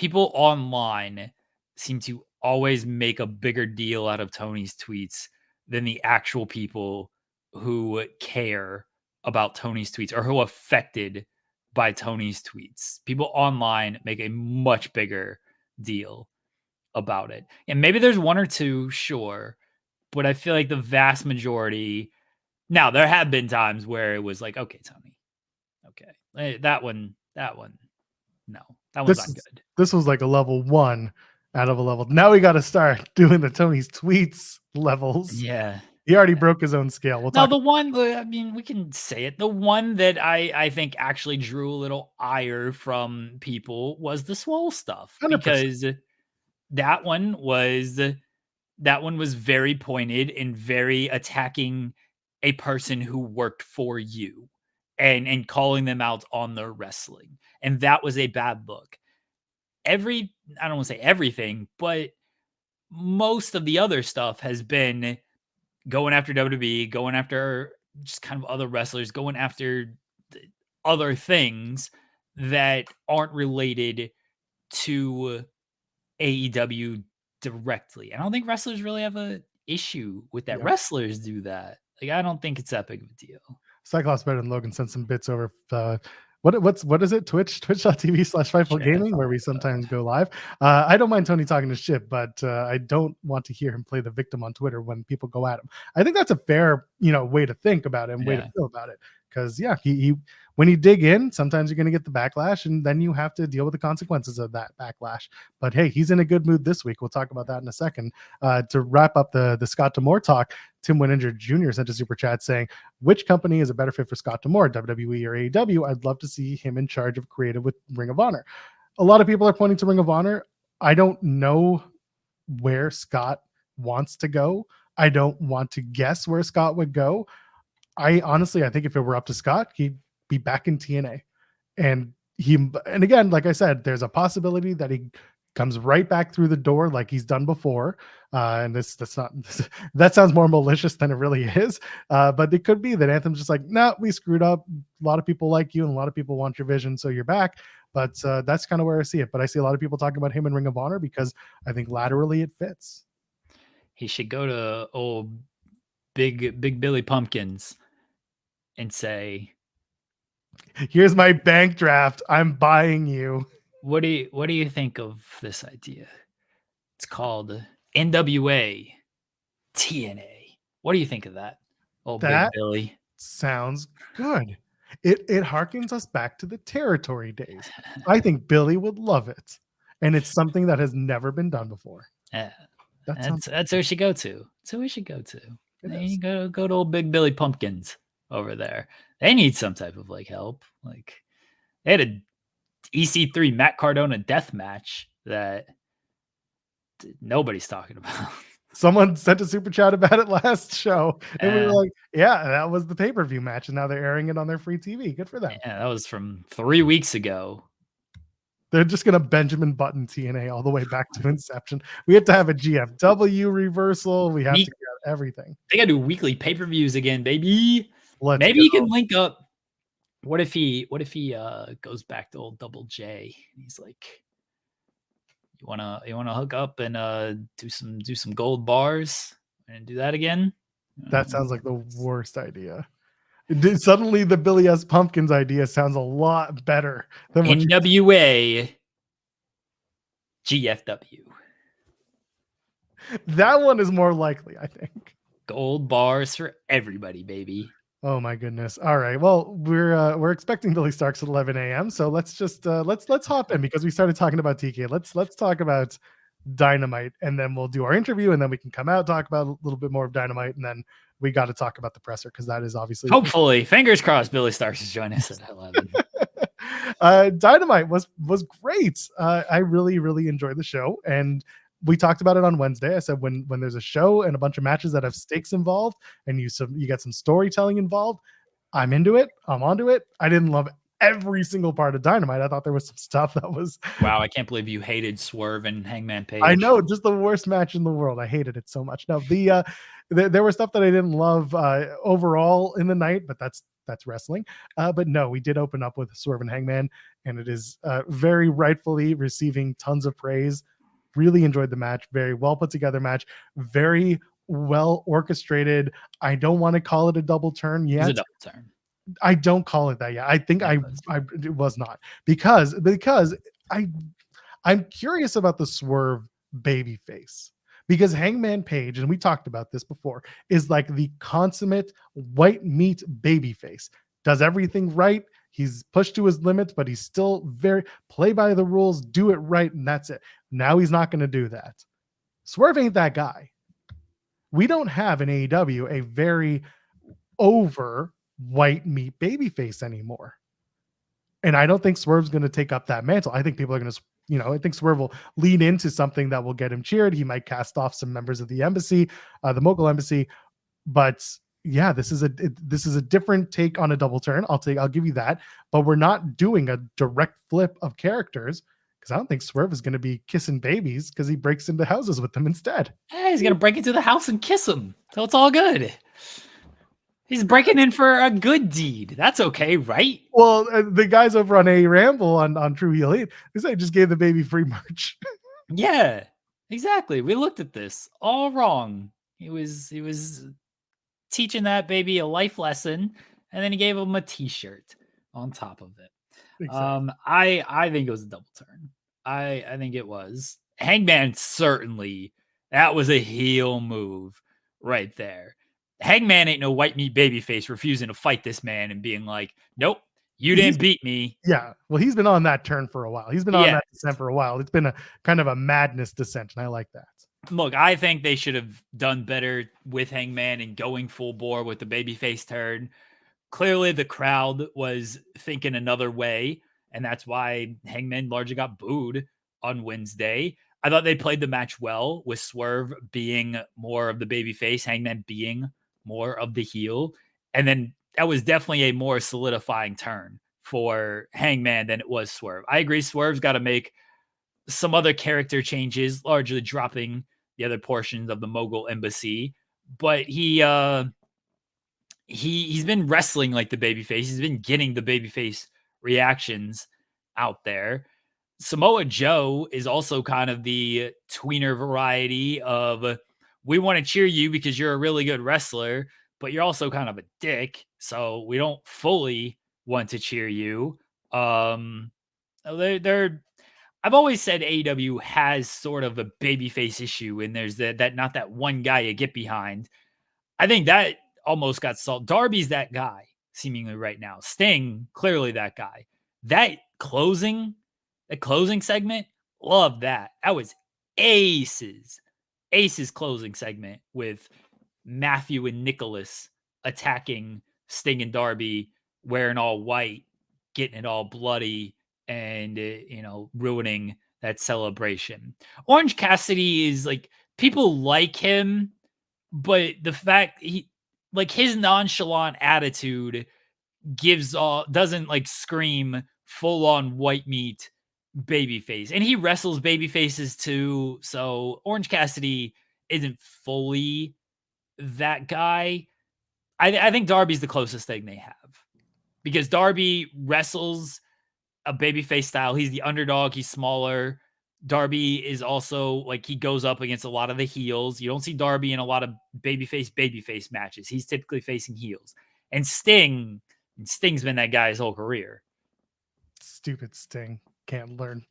online seem to always make a bigger deal out of Tony's tweets than the actual people who care about Tony's tweets or who are affected by Tony's tweets. People online make a much bigger deal about it. And maybe there's one or two, sure, but I feel like the vast majority. Now, there have been times where it was like, okay, Tony, okay, that one, no, that one's not good. This was like a level 1 out of a level. Now we got to start doing the Tony's tweets levels. Yeah. He already broke his own scale. Now, the one, I mean, we can say it. The one that I think actually drew a little ire from people was the Swole stuff, 100%. because that one was very pointed and very attacking a person who worked for you and calling them out on their wrestling. And that was a bad look. I don't want to say everything, but most of the other stuff has been going after WWE, going after just kind of other wrestlers, going after other things that aren't related to AEW directly. I don't think wrestlers really have an issue with that. Yeah. Wrestlers do that. Like, I don't think it's that big of a deal. Cyclops Better Than Logan sent some bits over. What is it? Twitch.tv/Fightful Gaming, where we sometimes go live. I don't mind Tony talking to shit, but I don't want to hear him play the victim on Twitter when people go at him. I think that's a fair, way to think about it and way to feel about it. Because he when you dig in, sometimes you're going to get the backlash, and then you have to deal with the consequences of that backlash. But hey, he's in a good mood this week. We'll talk about that in a second. To wrap up the Scott D'Amore talk, Tim Winninger Jr. sent a super chat saying, which company is a better fit for Scott D'Amore, WWE or AEW? I'd love to see him in charge of creative with Ring of Honor. A lot of people are pointing to Ring of Honor. I don't know where Scott wants to go. I don't want to guess where Scott would go. I think if it were up to Scott, he'd be back in TNA. And again, like I said, there's a possibility that he comes right back through the door like he's done before. And that sounds more malicious than it really is. But it could be that Anthem's just like, no, we screwed up. A lot of people like you and a lot of people want your vision, so you're back. But that's kind of where I see it. But I see a lot of people talking about him in Ring of Honor because I think laterally it fits. He should go to old Big Billy Pumpkins and say, here's my bank draft. I'm buying you. What do you think of this idea? It's called NWA TNA. What do you think of that? Oh, Big Billy. Sounds good. It harkens us back to the territory days. I think Billy would love it. And it's something that has never been done before. Yeah. That's who we should go to. That's who we should go to. You go to old Big Billy Pumpkins over there. They need some type of like help. Like they had a EC3 Matt Cardona death match that nobody's talking about. Someone sent a super chat about it last show, and we were like, yeah, that was the pay-per-view match, and now they're airing it on their free TV. Good for them. Yeah, that was from 3 weeks ago. They're just going to Benjamin Button TNA all the way back to inception. We have to have a GFW reversal. We have to get everything. They got to do weekly pay-per-views again, baby. Maybe you can link up. What if he goes back to old Double J and he's like, you wanna hook up and do some gold bars and do that again? That sounds like the worst idea. Suddenly the Billy S. Pumpkins idea sounds a lot better than what NWA GFW. That one is more likely, I think. Gold bars for everybody, baby. Oh my goodness. All right. Well, we're expecting Billie Starkz at 11 a.m. So let's just let's hop in because we started talking about TK. Let's talk about Dynamite, and then we'll do our interview, and then we can come out, talk about a little bit more of Dynamite, and then we got to talk about the presser because that is obviously hopefully, fingers crossed, Billie Starkz is joining us at 11. Dynamite was great. I really enjoyed the show, and we talked about it on Wednesday. I said when there's a show and a bunch of matches that have stakes involved, and you get some storytelling involved, I'm into it. I'm onto it. I didn't love every single part of Dynamite. I thought there was some stuff that was wow. I can't believe you hated Swerve and Hangman Page. I know, just the worst match in the world. I hated it so much. No, there was stuff that I didn't love overall in the night, but that's wrestling. But no, we did open up with Swerve and Hangman, and it is very rightfully receiving tons of praise. Really enjoyed the match. Very well put together match. Very well orchestrated. I don't want to call it a double turn yet. It's a double turn. I don't call it that yet. I think it was not because I'm curious about the Swerve baby face, because Hangman Page, and we talked about this before, is like the consummate white meat baby face. Does everything right. He's pushed to his limits, but he's still very play by the rules, do it right, and that's it. Now he's not going to do that. Swerve ain't that guy. We don't have in AEW a very over white meat baby face anymore. And I don't think Swerve's going to take up that mantle. I think people are going to, I think Swerve will lean into something that will get him cheered. He might cast off some members of the embassy, the Mogul embassy. But yeah, this is a different take on a double turn. I'll give you that. But we're not doing a direct flip of characters, because I don't think Swerve is going to be kissing babies because he breaks into houses with them instead. Hey, he's going to break into the house and kiss them. So it's all good. He's breaking in for a good deed. That's okay, right? Well, the guys over on A Ramble on True Heel 8, they say just gave the baby free merch. Yeah, exactly. We looked at this all wrong. He was teaching that baby a life lesson, and then he gave him a t-shirt on top of it. Exactly. I think it was a double turn. I think it was. Hangman, certainly, that was a heel move right there. Hangman ain't no white meat babyface refusing to fight this man and being like, nope, you didn't beat me. Yeah. Well, he's been on that turn for a while. He's been on that descent for a while. It's been a kind of a madness descent, and I like that. Look, I think they should have done better with Hangman and going full bore with the babyface turn. Clearly, the crowd was thinking another way, and that's why Hangman largely got booed on Wednesday. I thought they played the match well, with Swerve being more of the babyface, Hangman being more of the heel. And then that was definitely a more solidifying turn for Hangman than it was Swerve. I agree, Swerve's got to make some other character changes, largely dropping the other portions of the Mogul Embassy. But he's been wrestling like the babyface. He's been getting the babyface reactions out there. Samoa Joe is also kind of the tweener variety of, we want to cheer you because you're a really good wrestler, but you're also kind of a dick, so we don't fully want to cheer you. They're I've always said AEW has sort of a babyface issue, and there's that not that one guy you get behind. I think that almost got solved. Darby's that guy seemingly right now. Sting, clearly that guy. That closing segment, love that. That was Ace's closing segment with Matthew and Nicholas attacking Sting and Darby, wearing all white, getting it all bloody, and ruining that celebration. Orange Cassidy is like, people like him, but the fact his nonchalant attitude doesn't like scream full on white meat babyface, and he wrestles baby faces too. So Orange Cassidy isn't fully that guy. I think Darby's the closest thing they have, because Darby wrestles a babyface style. He's the underdog. He's smaller. Darby is also like, he goes up against a lot of the heels. You don't see Darby in a lot of babyface matches. He's typically facing heels. And Sting's been that guy his whole career. Stupid Sting. Can't learn.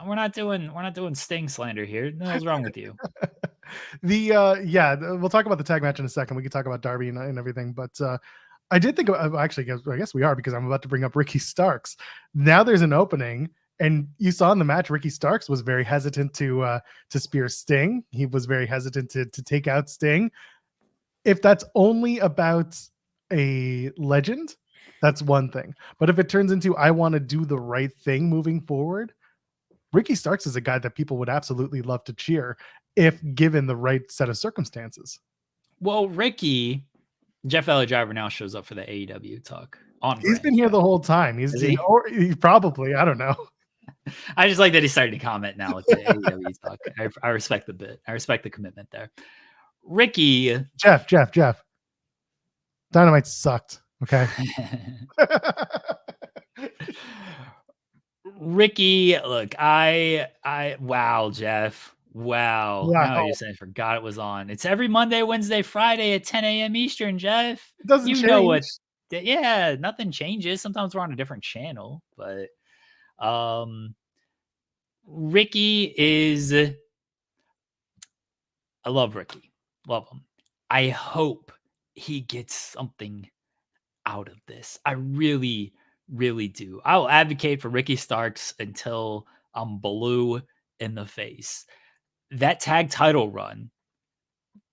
We're not doing Sting slander here. What's wrong with you? We'll talk about the tag match in a second. We can talk about Darby and everything, but I did think of, actually, I guess we are, because I'm about to bring up Ricky Starkz. Now there's an opening, and you saw in the match, Ricky Starkz was very hesitant to spear Sting. He was very hesitant to take out Sting. If that's only about a legend, that's one thing. But if it turns into, I want to do the right thing moving forward, Ricky Starkz is a guy that people would absolutely love to cheer if given the right set of circumstances. Well, Ricky, Jeff Elliott Driver now shows up for the AEW talk. He's been here the whole time. He probably, I don't know. I just like that he's starting to comment now with the AEW talk. I respect the bit. I respect the commitment there. Ricky. Jeff. Dynamite sucked. Okay. Ricky, look, wow, Jeff. Wow. Now you're saying, forgot it was on. It's every Monday, Wednesday, Friday at 10 a.m. Eastern, Jeff. It doesn't change. Nothing changes. Sometimes we're on a different channel, but Ricky is, I love Ricky. Love him. I hope he gets something out of this. I really, really do. I'll advocate for Ricky Starkz until I'm blue in the face. That tag title run,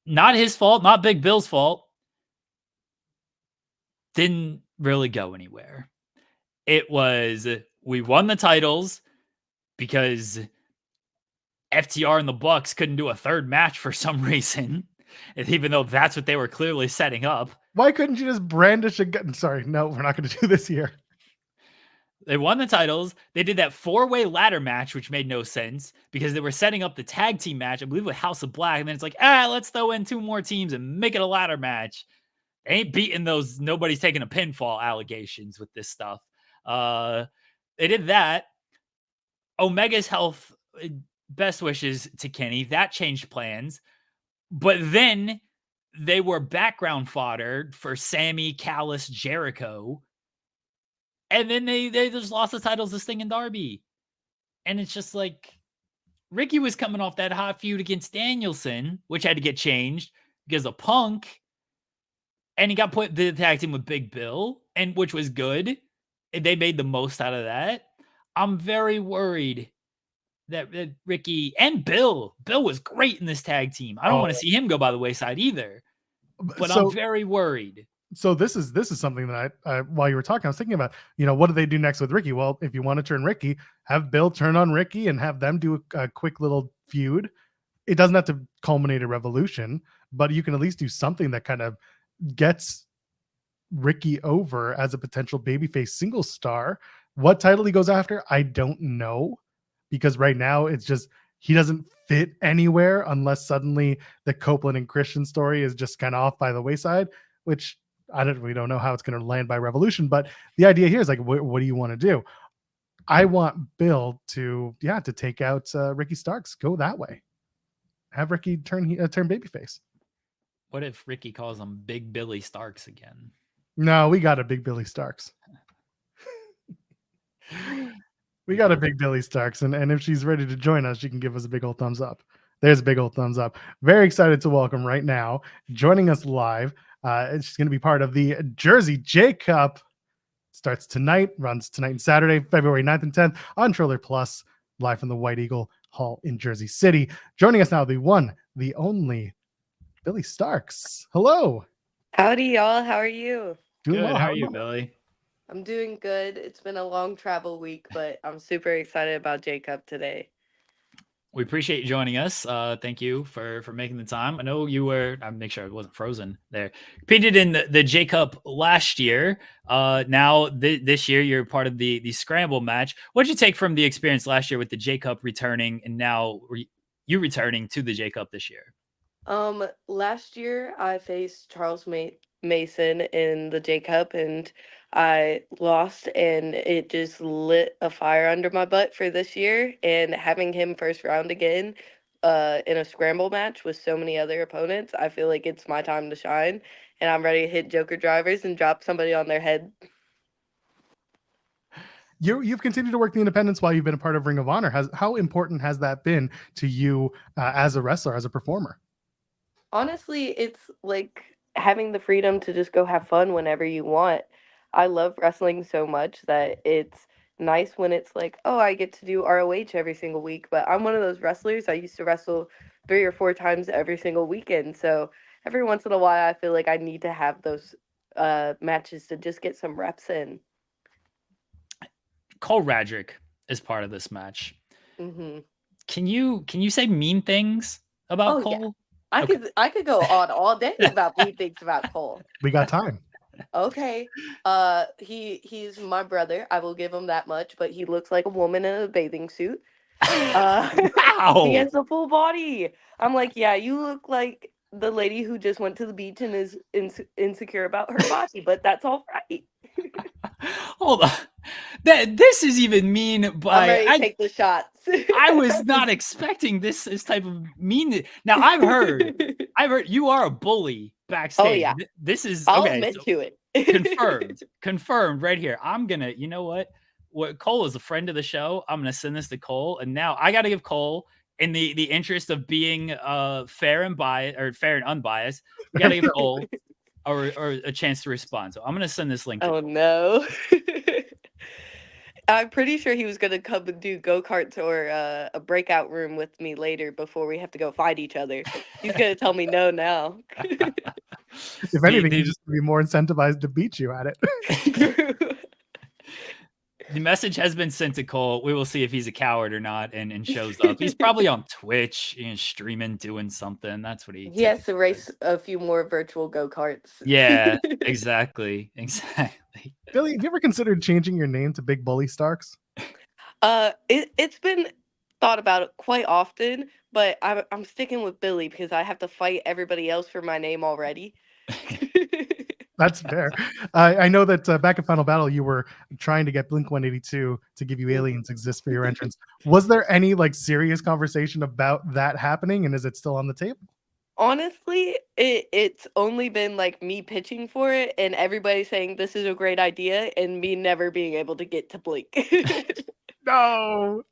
not his fault, not Big Bill's fault, didn't really go anywhere. It was, we won the titles because FTR and the Bucks couldn't do a third match for some reason, even though that's what they were clearly setting up. Why couldn't you just brandish a gun? Sorry, no, we're not going to do this here. They won the titles. They did that 4-way ladder match, which made no sense because they were setting up the tag team match, I believe, with House of Black. And then it's like, let's throw in 2 more teams and make it a ladder match. They ain't beating those nobody's taking a pinfall allegations with this stuff. They did that. Omega's health, best wishes to Kenny. That changed plans. But then they were background fodder for Sammy, Callis, Jericho. And then they just lost the titles to Sting and Darby. And it's just like, Ricky was coming off that hot feud against Danielson, which had to get changed because of Punk. And he got put the tag team with Big Bill, and which was good. They made the most out of that. I'm very worried that Ricky and Bill was great in this tag team. I don't want to see him go by the wayside either. But I'm very worried. So this is something that I while you were talking, I was thinking about, what do they do next with Ricky? Well, if you want to turn Ricky, have Bill turn on Ricky and have them do a quick little feud. It doesn't have to culminate a Revolution, but you can at least do something that kind of gets Ricky over as a potential babyface single star. What title he goes after, I don't know, because right now it's just he doesn't fit anywhere unless suddenly the Copeland and Christian story is just kind of off by the wayside, which we don't know how it's going to land by Revolution. But the idea here is like, what do you want to do? I want Bill to take out Ricky Starkz. Go that way. Have Ricky turn babyface. What if Ricky calls him Big Billie Starkz again? No, we got a Big Billie Starkz. We got a Big Billie Starkz, and if she's ready to join us, she can give us a big old thumbs up. There's a big old thumbs up. Very excited to welcome right now, joining us live. She's going to be part of the Jersey J-Cup. Starts tonight, runs tonight and Saturday, February 9th and 10th on Triller Plus, live from the White Eagle Hall in Jersey City. Joining us now, the one, the only, Billie Starkz. Hello. Howdy, y'all. How are you? Doing good. Well. How are you, Billie? I'm doing good. It's been a long travel week, but I'm super excited about J-Cup today. We appreciate you joining us. Thank you for making the time. I know you were, I'll make sure it wasn't frozen there. Competed in the J-Cup last year. Now this year you're part of the scramble match. What did you take from the experience last year with the J-Cup returning and now you returning to the J-Cup this year? Last year I faced Charles Mason in the J-Cup and I lost, and it just lit a fire under my butt for this year. And having him first round again in a scramble match with so many other opponents, I feel like it's my time to shine, and I'm ready to hit Joker drivers and drop somebody on their head. You've continued to work the independents while you've been a part of Ring of Honor. How important has that been to you as a wrestler, as a performer? Honestly, it's like having the freedom to just go have fun whenever you want. I love wrestling so much that it's nice when it's like, oh, I get to do ROH every single week. But I'm one of those wrestlers. I used to wrestle 3 or 4 times every single weekend. So every once in a while, I feel like I need to have those matches to just get some reps in. Cole Radrick is part of this match. Mm-hmm. Can you say mean things about Cole? Yeah. I could go on all day about mean things about Cole. We got time. Okay. He's my brother. I will give him that much, but he looks like a woman in a bathing suit. Wow. He has a full body. I'm like, yeah, you look like the lady who just went to the beach and is insecure about her body, but that's all right. Hold on. This is even mean by I'm ready to take the shots. I was not expecting this type of mean. Now I've heard you are a bully backstage. Oh yeah. This is I'll okay. admit to it. Confirmed right here. I'm gonna, you know what Cole is a friend of the show. I'm gonna send this to Cole, and now I gotta give Cole, in the interest of being fair and unbiased, we gotta give Cole or a chance to respond. So I'm gonna send this link to Cole. No. I'm pretty sure he was going to come and do go-karts or a breakout room with me later before we have to go fight each other. He's going to tell me no now. If anything, he's just going to be more incentivized to beat you at it. The message has been sent to Cole. We will see if he's a coward or not and shows up. He's probably on Twitch, streaming, doing something. That's what he has to race a few more virtual go-karts. Yeah, exactly. Billie, have you ever considered changing your name to Big Bully Starkz? It's been thought about quite often, but I'm sticking with Billie because I have to fight everybody else for my name already. That's fair. I know that back at Final Battle, you were trying to get Blink-182 to give you Aliens Exist for your entrance. Was there any serious conversation about that happening, and is it still on the table? Honestly, it's only been me pitching for it and everybody saying this is a great idea and me never being able to get to Blink. No.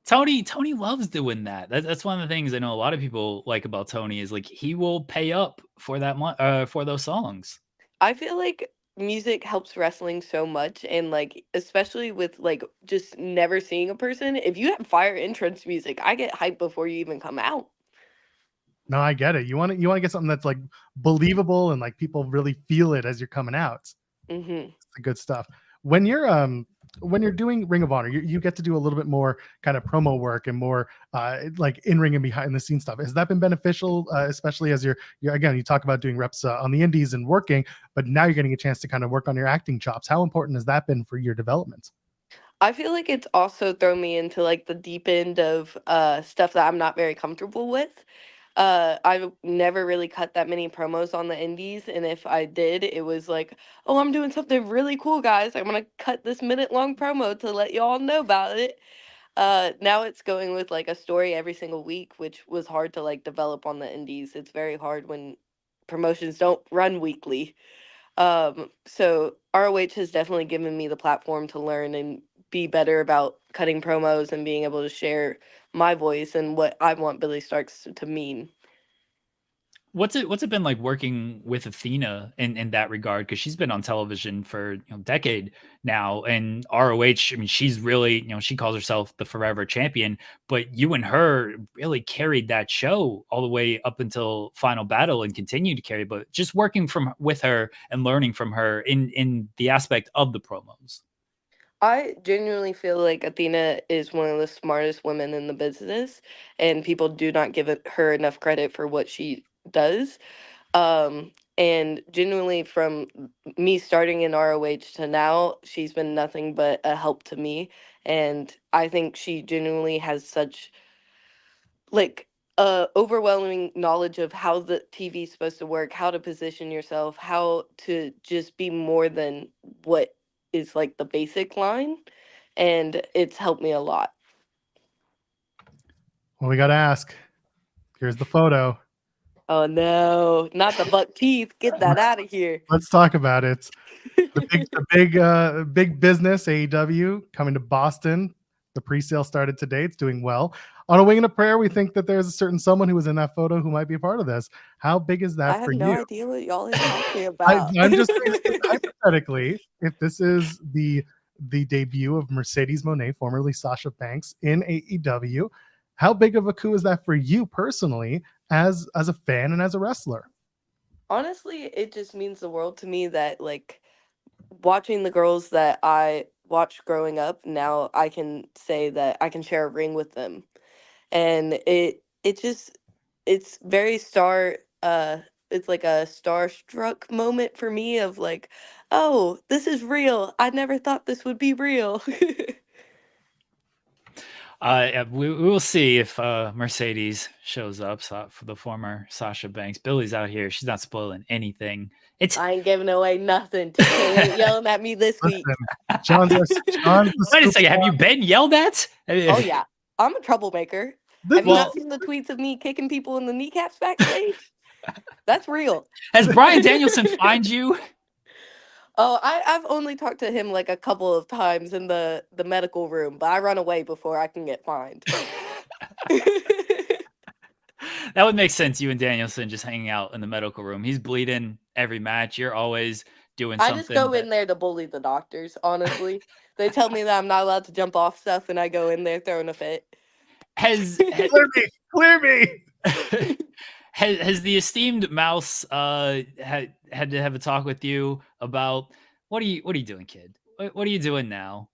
Tony loves doing that. That's one of the things I know a lot of people like about Tony is he will pay up for that for those songs. I feel like music helps wrestling so much, and especially with just never seeing a person. If you have fire entrance music, I get hyped before you even come out. No, I get it. You want to get something that's believable and people really feel it as you're coming out. Mm-hmm. It's the good stuff. When you're when you're doing Ring of Honor, you get to do a little bit more kind of promo work and more like in ring and behind the scenes stuff. Has that been beneficial, especially as you're again, you talk about doing reps on the indies and working, but now you're getting a chance to kind of work on your acting chops. How important has that been for your development? I feel like it's also thrown me into like the deep end of stuff that I'm not very comfortable with. I've never really cut that many promos on the indies, and if I did, it was like, oh, I'm doing something really cool, guys. I'm gonna cut this minute-long promo to let y'all know about it. Now it's going with like a story every single week, which was hard to like develop on the indies. It's very hard when promotions don't run weekly. So ROH has definitely given me the platform to learn and be better about cutting promos and being able to share my voice and what I want Billie Starkz to mean. What's it been like working with Athena in that regard? Because she's been on television for a decade now, and ROH. I mean, she's really she calls herself the forever champion. But you and her really carried that show all the way up until Final Battle and continue to carry. But just working with her and learning from her in the aspect of the promos. I genuinely feel like Athena is one of the smartest women in the business, and people do not give her enough credit for what she does. And genuinely, from me starting in ROH to now, she's been nothing but a help to me. And I think she genuinely has such like overwhelming knowledge of how the TV is supposed to work, how to position yourself, how to just be more than what is like the basic line. And it's helped me a lot. Well, we got to ask. Here's the photo. Oh no, not the buck teeth. Get that out of here. Let's talk about it. The big business AEW coming to Boston. The pre-sale started today. It's doing well. On a wing and a prayer, we think that there's a certain someone who was in that photo who might be a part of this. How big is that I for have no you? idea what y'all are talking about. I'm just saying, hypothetically, if this is the debut of Mercedes Moné, formerly Sasha Banks, in AEW, how big of a coup is that for you personally, as a fan and as a wrestler? Honestly, it just means the world to me that like watching the girls that I watched growing up, now I can say that I can share a ring with them. And it just it's very it's like a starstruck moment for me of like, oh, this is real. I never thought this would be real. We will see if Mercedes shows up. So for the former Sasha Banks, Billy's out here. She's not spoiling anything. I ain't giving away nothing. TK ain't yelling at me this week. John's Wait a second. Have you been yelled at? Oh yeah, I'm a troublemaker. Have you not seen the tweets of me kicking people in the kneecaps backstage? That's real. Has Bryan Danielson find you? Oh, I've only talked to him like a couple of times in the medical room, but I run away before I can get fined. That would make sense. You and Danielson just hanging out in the medical room. He's bleeding every match. You're always doing something. I just go in there to bully the doctors, honestly. They tell me that I'm not allowed to jump off stuff, and I go in there throwing a fit. Clear me. Has the esteemed Mouse had to have a talk with you about what are you doing, kid? What are you doing now?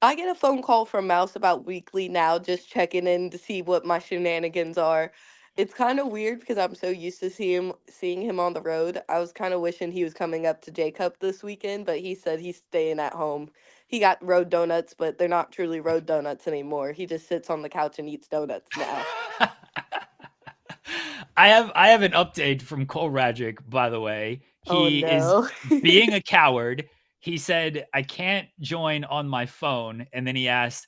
I get a phone call from Mouse about weekly now, just checking in to see what my shenanigans are. It's kind of weird because I'm so used to seeing him on the road. I was kind of wishing he was coming up to J-Cup this weekend, but he said he's staying at home. He got road donuts, but they're not truly road donuts anymore. He just sits on the couch and eats donuts now. I have an update from Cole Radrick, by the way. He is being a coward. He said, I can't join on my phone. And then he asked,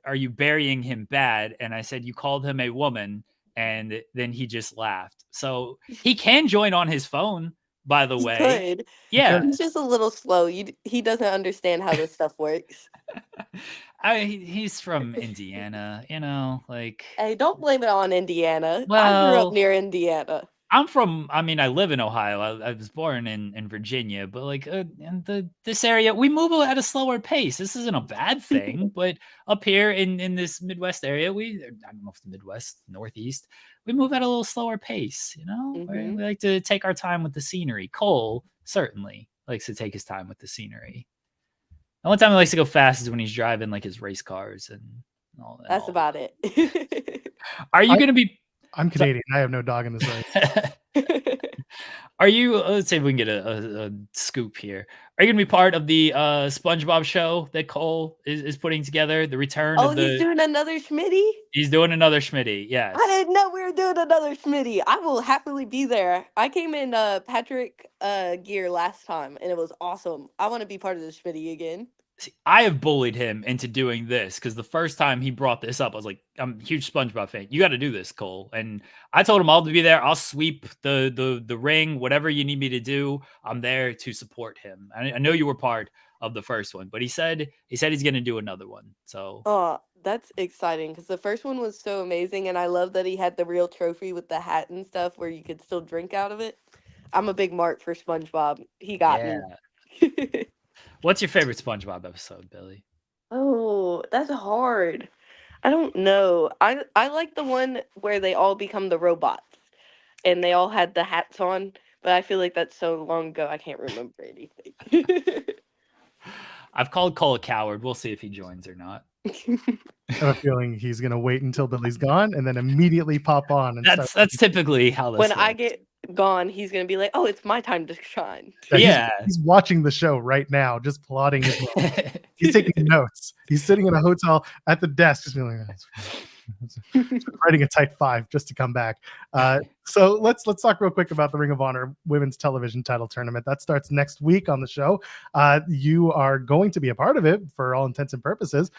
are you burying him bad? And I said, you called him a woman. And then he just laughed. So he can join on his phone, by the way. Could. Yeah. He's just a little slow. He doesn't understand how this stuff works. He's from Indiana, like. Hey, don't blame it on Indiana. Well, I grew up near Indiana. I live in Ohio. I was born in Virginia, but like in this area, we move at a slower pace. This isn't a bad thing, but up here in this Midwest area, I don't know if the Midwest, Northeast, we move at a little slower pace, We like to take our time with the scenery. Cole certainly likes to take his time with the scenery. The only time he likes to go fast is when he's driving like his race cars and all that. That's about it. Are you going to be? I'm Canadian. I have no dog in this race. Are you? Let's see if we can get a scoop here. Are you going to be part of the SpongeBob show that Cole is putting together? The return of the. He's doing another Schmitty? He's doing another Schmitty. Yes. I didn't know we were doing another Schmitty. I will happily be there. I came in Patrick gear last time, and it was awesome. I want to be part of the Schmitty again. See, I have bullied him into doing this because the first time he brought this up, I was like, I'm a huge SpongeBob fan. You got to do this, Cole. And I told him I'll be there. I'll sweep the ring, whatever you need me to do. I'm there to support him. I know you were part of the first one, but he said he's going to do another one. So that's exciting because the first one was so amazing, and I love that he had the real trophy with the hat and stuff where you could still drink out of it. I'm a big mark for SpongeBob. He got me. What's your favorite SpongeBob episode, Billy? Oh, that's hard. I don't know. I like the one where they all become the robots and they all had the hats on, but I feel like that's so long ago I can't remember anything. I've called Cole a coward. We'll see if he joins or not. I have a feeling he's going to wait until Billy's gone and then immediately pop on. And that's typically how this when works. I get gone, he's going to be like, oh, it's my time to shine. Yeah. He's watching the show right now, just plotting his notes. He's taking notes. He's sitting in a hotel at the desk, just being like, writing a tight 5 just to come back. So let's talk real quick about the Ring of Honor Women's Television Title Tournament. That starts next week on the show. You are going to be a part of it for all intents and purposes.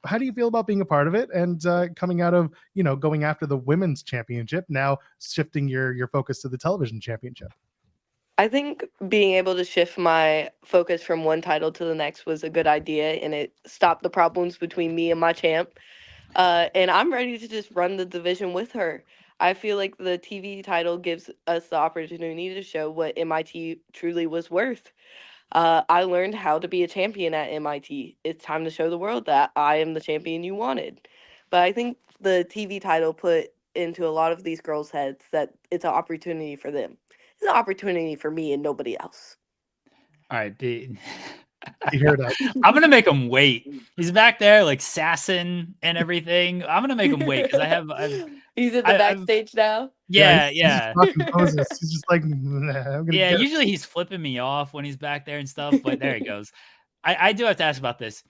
How do you feel about being a part of it and coming out of, going after the women's championship, now shifting your focus to the television championship? I think being able to shift my focus from one title to the next was a good idea, and it stopped the problems between me and my champ. And I'm ready to just run the division with her. I feel like the TV title gives us the opportunity to show what MIT truly was worth. I learned how to be a champion at MIT. It's time to show the world that I am the champion you wanted. But I think the TV title put into a lot of these girls' heads that it's an opportunity for them. It's an opportunity for me and nobody else. All right, you hear that? I'm gonna make him wait. He's back there like sassing and everything. I'm gonna make him wait because He's at the backstage now. Yeah. He's just like, usually he's flipping me off when he's back there and stuff, but there he goes. I do have to ask about this.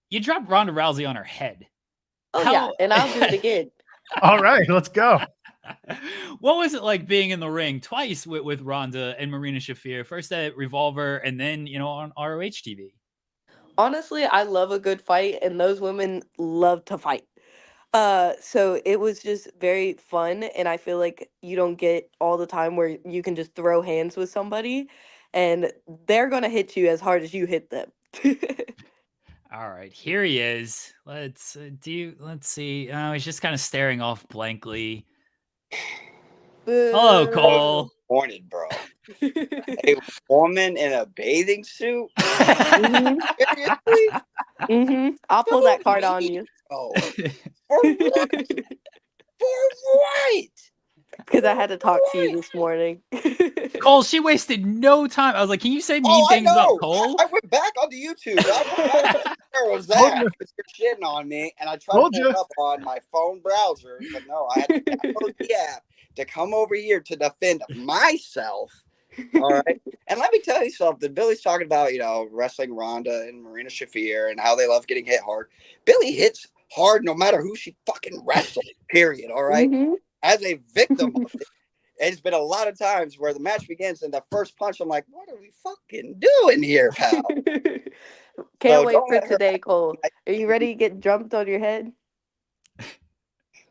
You dropped Ronda Rousey on her head. Yeah, and I'll do it again. All right, let's go. What was it like being in the ring twice with Ronda and Marina Shafir? First at Revolver and then, on ROH TV. Honestly, I love a good fight, and those women love to fight. So it was just very fun, and I feel like you don't get all the time where you can just throw hands with somebody, and they're gonna hit you as hard as you hit them. All right, here he is. Let's see. He's just kind of staring off blankly. Hello, Cole. Morning, bro. A woman in a bathing suit? Seriously? I'll pull that card on you. Oh. For what? For what? Because I had to talk to you this morning. Cole, she wasted no time. I was like, can you say mean things about Cole? I went back onto YouTube. Where was that? You're shitting on me, and I tried to pull it up on my phone browser, but no, I had to download the app to come over here to defend myself. All right. And let me tell you something. Billy's talking about, wrestling Ronda and Marina Shafir and how they love getting hit hard. Billy hits hard no matter who she fucking wrestles, period. All right. As a victim of it, it's been a lot of times where the match begins and the first punch, I'm like, what are we fucking doing here, pal? Can't wait for today, Cole. Are you ready to get jumped on your head?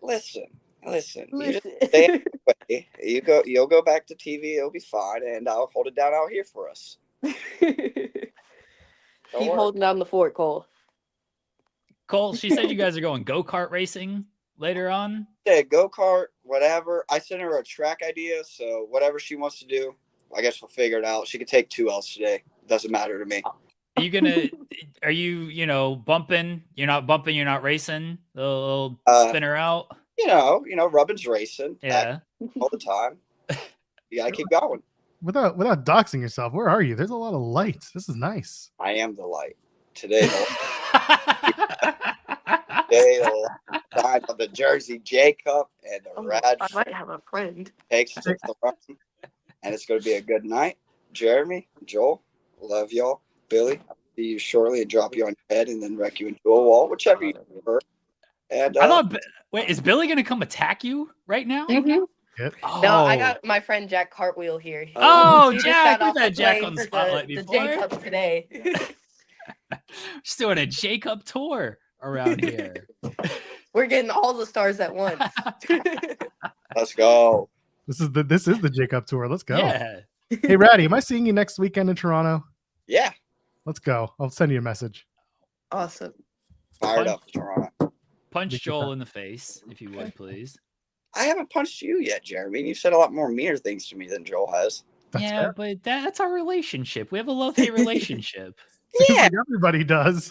Listen. You just stay away. You'll go back to TV. It'll be fine, and I'll hold it down out here for us. Keep holding down the fort, Cole. Cole, she said you guys are going go-kart racing later on. Yeah, go-kart, whatever. I sent her a track idea, so whatever she wants to do, I guess we'll figure it out. She could take 2 L's today. Doesn't matter to me. Are you bumping? You're not bumping, you're not racing? The little spinner out? Rubbin's racing. Yeah. All the time. You gotta keep going. Without doxing yourself, where are you? There's a lot of lights. This is nice. I am the light. Today, the time of the Jersey J-Cup and the Rad I might have a friend. takes to the run, and it's going to be a good night. Jeremy, Joel, love y'all. Billy, I'll see you shortly and drop you on your head and then wreck you into a wall, whichever you prefer. And I thought, wait, is Billy gonna come attack you right now? Mm-hmm. Yep. Oh. No, I got my friend Jack Cartwheel here. Oh, He just Jack, got we've off the had Jack plane on the for spotlight the before. J-Cup today. Just doing a J-Cup tour around here. We're getting all the stars at once. let's go. This is the J-Cup tour. Let's go. Yeah. Hey, Ratty, am I seeing you next weekend in Toronto? Yeah. Let's go. I'll send you a message. Awesome. Fired up, Toronto. Punch Joel in the face, if you would, please. I haven't punched you yet, Jeremy. You've said a lot more meaner things to me than Joel has. That's yeah, fair. but that's our relationship. We have a love-hate relationship. Seems Yeah. like everybody does.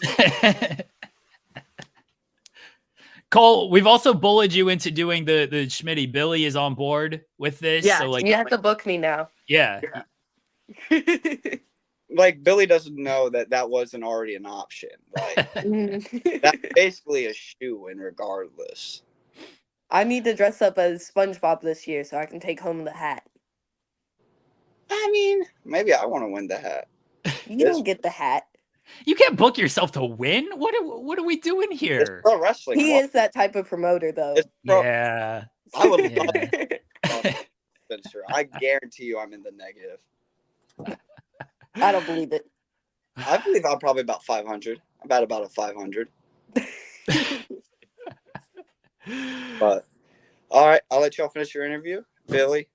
Cole, we've also bullied you into doing the Schmitty. Billy is on board with this. Yeah, so you have to book me now. Yeah. Like, Billy doesn't know that wasn't already an option. Like, that's basically a shoe-in regardless. I need to dress up as SpongeBob this year so I can take home the hat. I mean, maybe I want to win the hat. You don't get the hat. You can't book yourself to win. What are we doing It's here? pro wrestling. He is that type of promoter, though. It's pro. Yeah. I would love Yeah. Spencer. I guarantee you I'm in the negative. I don't believe it. I believe I'm probably about 500. I'm at about a 500. But all right, I'll let y'all finish your interview. Billy,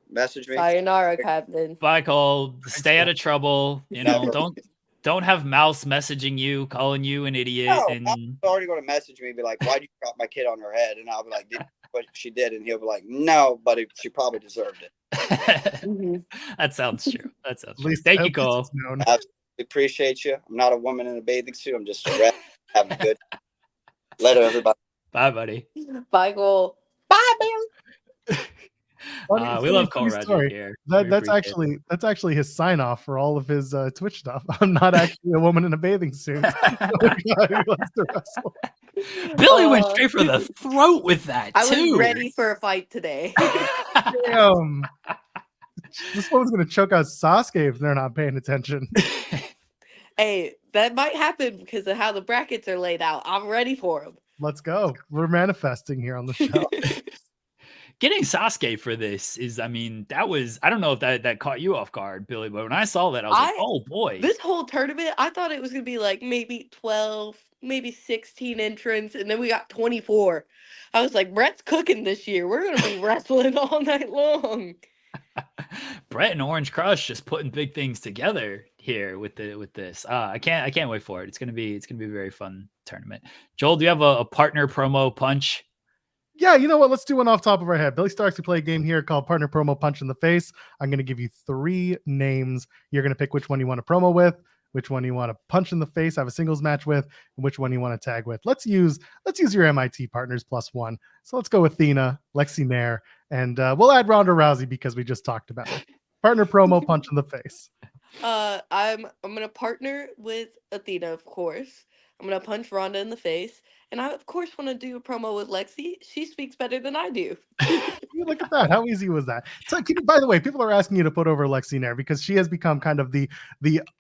message me. Sayonara, Captain. Bye, Cole. Stay out of trouble. You know, Never. don't have Mouse messaging you, calling you an idiot. No, And I'm already going to message me and be like, why'd you drop my kid on her head? And I'll be like, did what she did? And he'll be like, no, but she probably deserved it. that sounds true. That sounds At true. least Thank you, it's Cole. known. I absolutely appreciate you. I'm not a woman in a bathing suit. I'm just a rat. Have a good. Later, everybody. Bye, buddy. Bye, Cole. Bye, Billy. We love Cole funny Roger story. here. That's actually his sign off for all of his Twitch stuff. I'm not actually a woman in a bathing suit. Who loves to wrestle. Billy went straight for the throat with that, I too. was ready for a fight today. Damn. This one's gonna choke out Sasuke if they're not paying attention. Hey, that might happen because of how the brackets are laid out. I'm ready for them. Let's go. We're manifesting here on the show. Getting Sasuke for this is, I mean, I don't know if that caught you off guard, Billy, but when I saw that, I was like, oh boy. This whole tournament, I thought it was going to be like maybe 12, maybe 16 entrants, and then we got 24. I was like, Brett's cooking this year. We're going to be wrestling all night long. Brett and Orange Crush just putting big things together here with this. I can't wait for it. It's gonna be a very fun tournament. Joel, do you have a partner promo punch? Yeah, you know what? Let's do one off top of our head. Billie Starkz, we play a game here called Partner Promo Punch in the Face. I'm going to give you 3 names. You're going to pick which one you want to promo with, which one you want to punch in the face, have a singles match with, and which one you want to tag with. Let's use your MIT partners +1. So let's go with Athena, Lexi Nair, and we'll add Ronda Rousey because we just talked about it. Partner promo punch in the face. I'm gonna partner with Athena, of course. I'm gonna punch Ronda in the face, and I of course want to do a promo with Lexi. She speaks better than I do. Look at that! How easy was that? So, by the way, people are asking you to put over Lexi Nair because she has become kind of the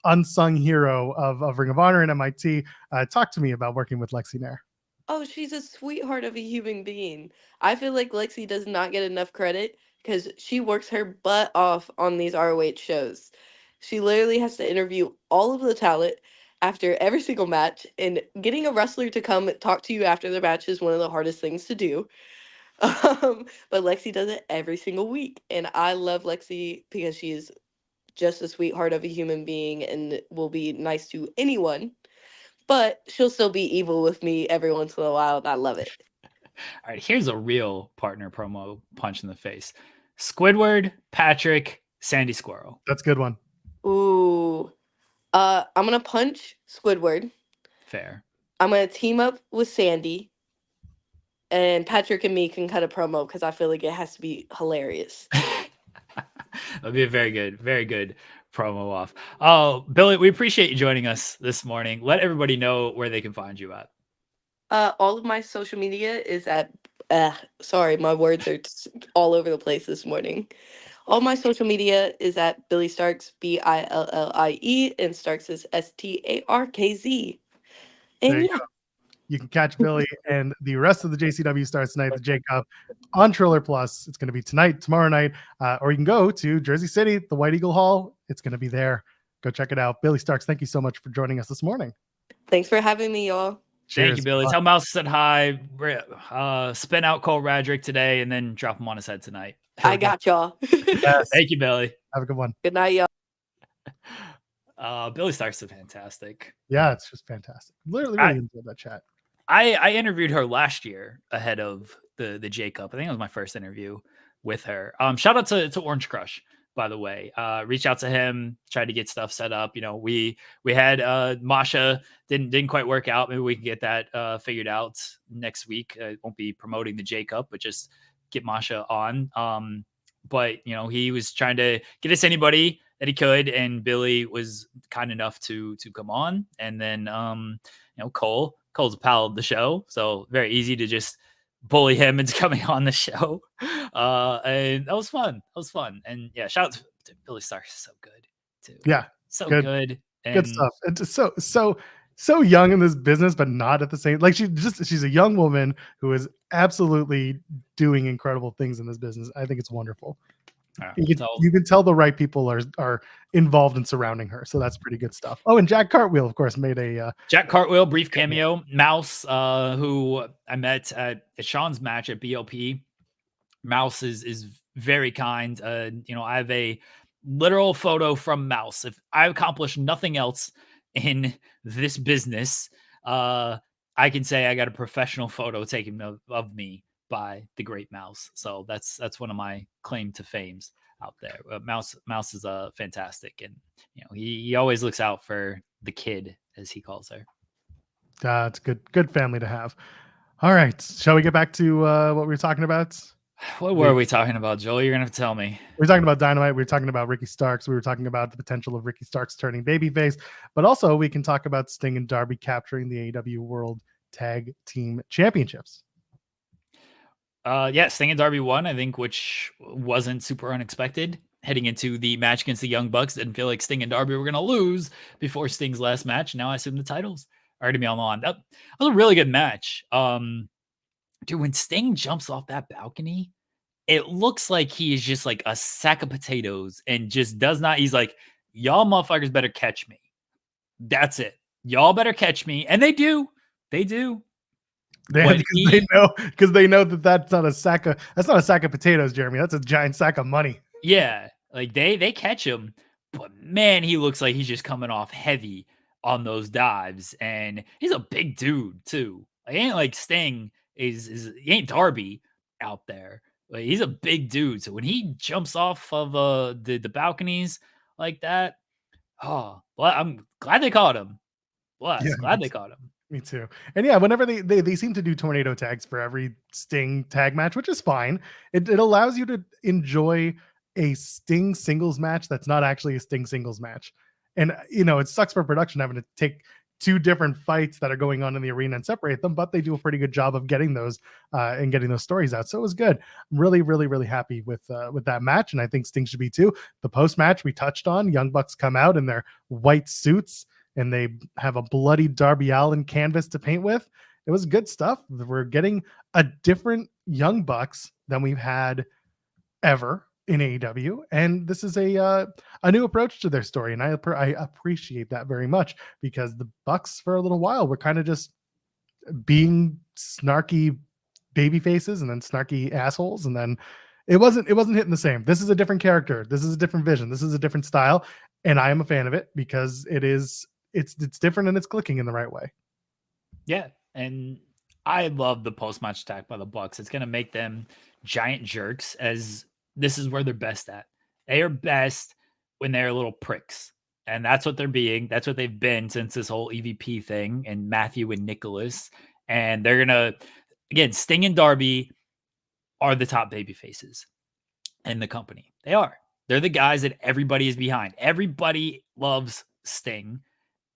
unsung hero of Ring of Honor and MIT. Talk to me about working with Lexi Nair. Oh, she's a sweetheart of a human being. I feel like Lexi does not get enough credit because she works her butt off on these ROH shows. She literally has to interview all of the talent after every single match, and getting a wrestler to come talk to you after the match is one of the hardest things to do. But Lexi does it every single week, and I love Lexi because she is just a sweetheart of a human being and will be nice to anyone. But she'll still be evil with me every once in a while, and I love it. All right, here's a real partner promo punch in the face. Squidward, Patrick, Sandy Squirrel. That's a good one. Ooh. I'm gonna punch Squidward. Fair. I'm gonna team up with Sandy. And Patrick and me can cut a promo because I feel like it has to be hilarious. That'll be a very good promo off. Oh, Billy, we appreciate you joining us this morning. Let everybody know where they can find you at. All of my social media is at. Sorry, my words are all over the place this morning. All my social media is at Billie Starkz, Billie, and Starkz is Starkz. And yeah. You can catch Billy and the rest of the JCW starts tonight, the J-Cup, on Triller Plus. It's going to be tonight, tomorrow night, or you can go to Jersey City, the White Eagle Hall. It's going to be there. Go check it out. Billie Starkz, thank you so much for joining us this morning. Thanks for having me, y'all. Cheers. Thank you, Billy. Tell Mouse said hi. Spin out Cole Radrick today and then drop him on his head tonight. I got y'all. Yes. Thank you, Billy. Have a good one. Good night, y'all. Billie Starkz is fantastic. Yeah, it's just fantastic. Literally really enjoyed that chat. I interviewed her last year ahead of the J-Cup. I think it was my first interview with her. Shout out to Orange Crush, by the way. Reach out to him, tried to get stuff set up. You know, we had Masha, didn't quite work out. Maybe we can get that figured out next week. Won't be promoting the J-Cup, but just get Masha on. But you know, he was trying to get us anybody that he could, and Billy was kind enough to come on. And then you know, Cole's a pal of the show, so very easy to just bully him into coming on the show. And that was fun. And yeah, shout out to Billie Starkz, so good too. Yeah, so good. And good stuff. And so young in this business, but not at the same. Like she's a young woman who is absolutely doing incredible things in this business. I think it's wonderful. You can tell the right people are involved in surrounding her, so that's pretty good stuff. Oh, and Jack Cartwheel, of course, made a Jack Cartwheel brief cameo. Mouse, who I met at Sean's match at BLP. Mouse is very kind. You know, I have a literal photo from Mouse. If I accomplish nothing else in this business, I can say I got a professional photo taken of me by the great Mouse. So that's one of my claim to fames out there. Mouse is fantastic, and you know, he always looks out for the kid, as he calls her. It's good family to have. All right, shall we get back to what we were talking about? What were we talking about, Joel? You're gonna have to tell me. We were talking about Dynamite. We were talking about Ricky Starks. We were talking about the potential of Ricky Starks turning babyface, but also we can talk about Sting and Darby capturing the AEW World Tag Team Championships. Yeah, Sting and Darby won, I think, which wasn't super unexpected. Heading into the match against the Young Bucks, didn't feel like Sting and Darby were going to lose before Sting's last match. Now I assume the titles are going to be on the line. That was a really good match. Dude, when Sting jumps off that balcony, it looks like he is just like a sack of potatoes and just does not. He's like, y'all motherfuckers better catch me. That's it. Y'all better catch me. And they do. They do. They know that that's not a sack of potatoes, Jeremy. That's a giant sack of money. Yeah, like they catch him, but man, he looks like he's just coming off heavy on those dives, and he's a big dude too. Like, he ain't like Sting he ain't Darby out there. Like, he's a big dude, so when he jumps off of the balconies like that, oh, well, I'm glad they caught him. Glad they caught him. Me too. And yeah, whenever they seem to do tornado tags for every Sting tag match, which is fine. It allows you to enjoy a Sting singles match that's not actually a Sting singles match. And you know, it sucks for production having to take two different fights that are going on in the arena and separate them, but they do a pretty good job of getting those and getting those stories out. So it was good. I'm really, really, really happy with that match, and I think Sting should be too. The post match we touched on, Young Bucks come out in their white suits, and they have a bloody Darby Allin canvas to paint with. It was good stuff. We're getting a different Young Bucks than we've had ever in AEW, and this is a new approach to their story, and I appreciate that very much, because the Bucks for a little while were kind of just being snarky baby faces and then snarky assholes, and then it wasn't hitting the same. This is a different character. This is a different vision. This is a different style, and I am a fan of it because it's different and it's clicking in the right way. Yeah, and I love the post-match attack by the Bucks. It's going to make them giant jerks, as this is where they're best at. They are best when they're little pricks, and that's what they're being. That's what they've been since this whole EVP thing and Matthew and Nicholas. And they're going to, again, Sting and Darby are the top baby faces in the company. They are. They're the guys that everybody is behind. Everybody loves Sting,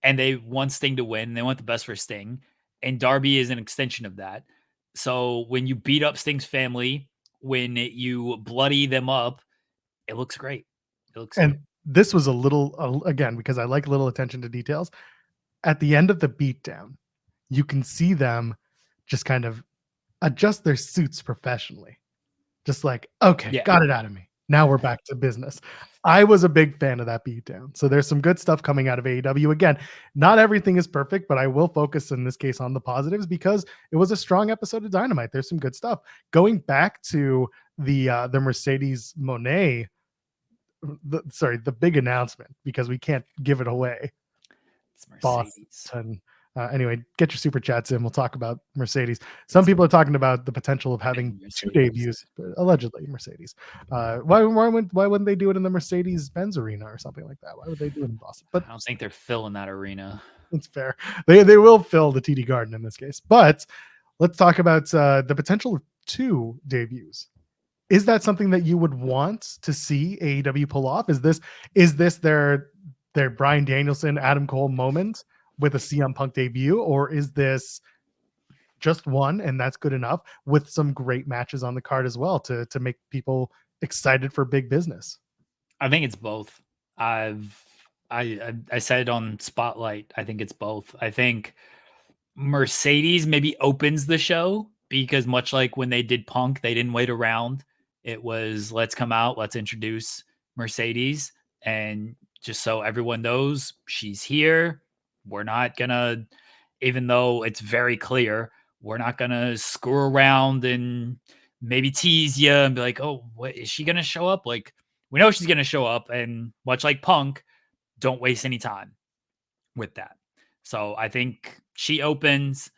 and they want Sting to win. They want the best for Sting, and Darby is an extension of that. So when you beat up Sting's family, when you bloody them up, it looks great. It looks And good. this was a little, again, because I like a little attention to details. At the end of the beatdown, you can see them just kind of adjust their suits professionally. Just like, okay, got it out of me. Now we're back to business. I was a big fan of that beatdown. So there's some good stuff coming out of AEW. Again, not everything is perfect, but I will focus in this case on the positives because it was a strong episode of Dynamite. There's some good stuff. Going back to the Mercedes Moné, the big announcement, because we can't give it away. It's Mercedes. Boston. Anyway, get your super chats in. We'll talk about Mercedes. Some people are talking about the potential of having two debuts, allegedly Mercedes. Why wouldn't they do it in the Mercedes-Benz arena or something like that? Why would they do it in Boston? But I don't think they're filling that arena. It's fair. They will fill the TD Garden in this case. But let's talk about the potential of two debuts. Is that something that you would want to see AEW pull off? Is this their Bryan Danielson, Adam Cole moment with a CM Punk debut, or is this just one and that's good enough with some great matches on the card as well to make people excited for big business? I think it's both. I said it on Spotlight. I think it's both. I think Mercedes maybe opens the show because much like when they did Punk, they didn't wait around. It was, let's come out, let's introduce Mercedes, and just so everyone knows she's here. We're not gonna, even though it's very clear, we're not gonna screw around and maybe tease you and be like, oh, what, is she gonna show up? Like, we know she's gonna show up, and much like Punk, don't waste any time with that. So I think she opens.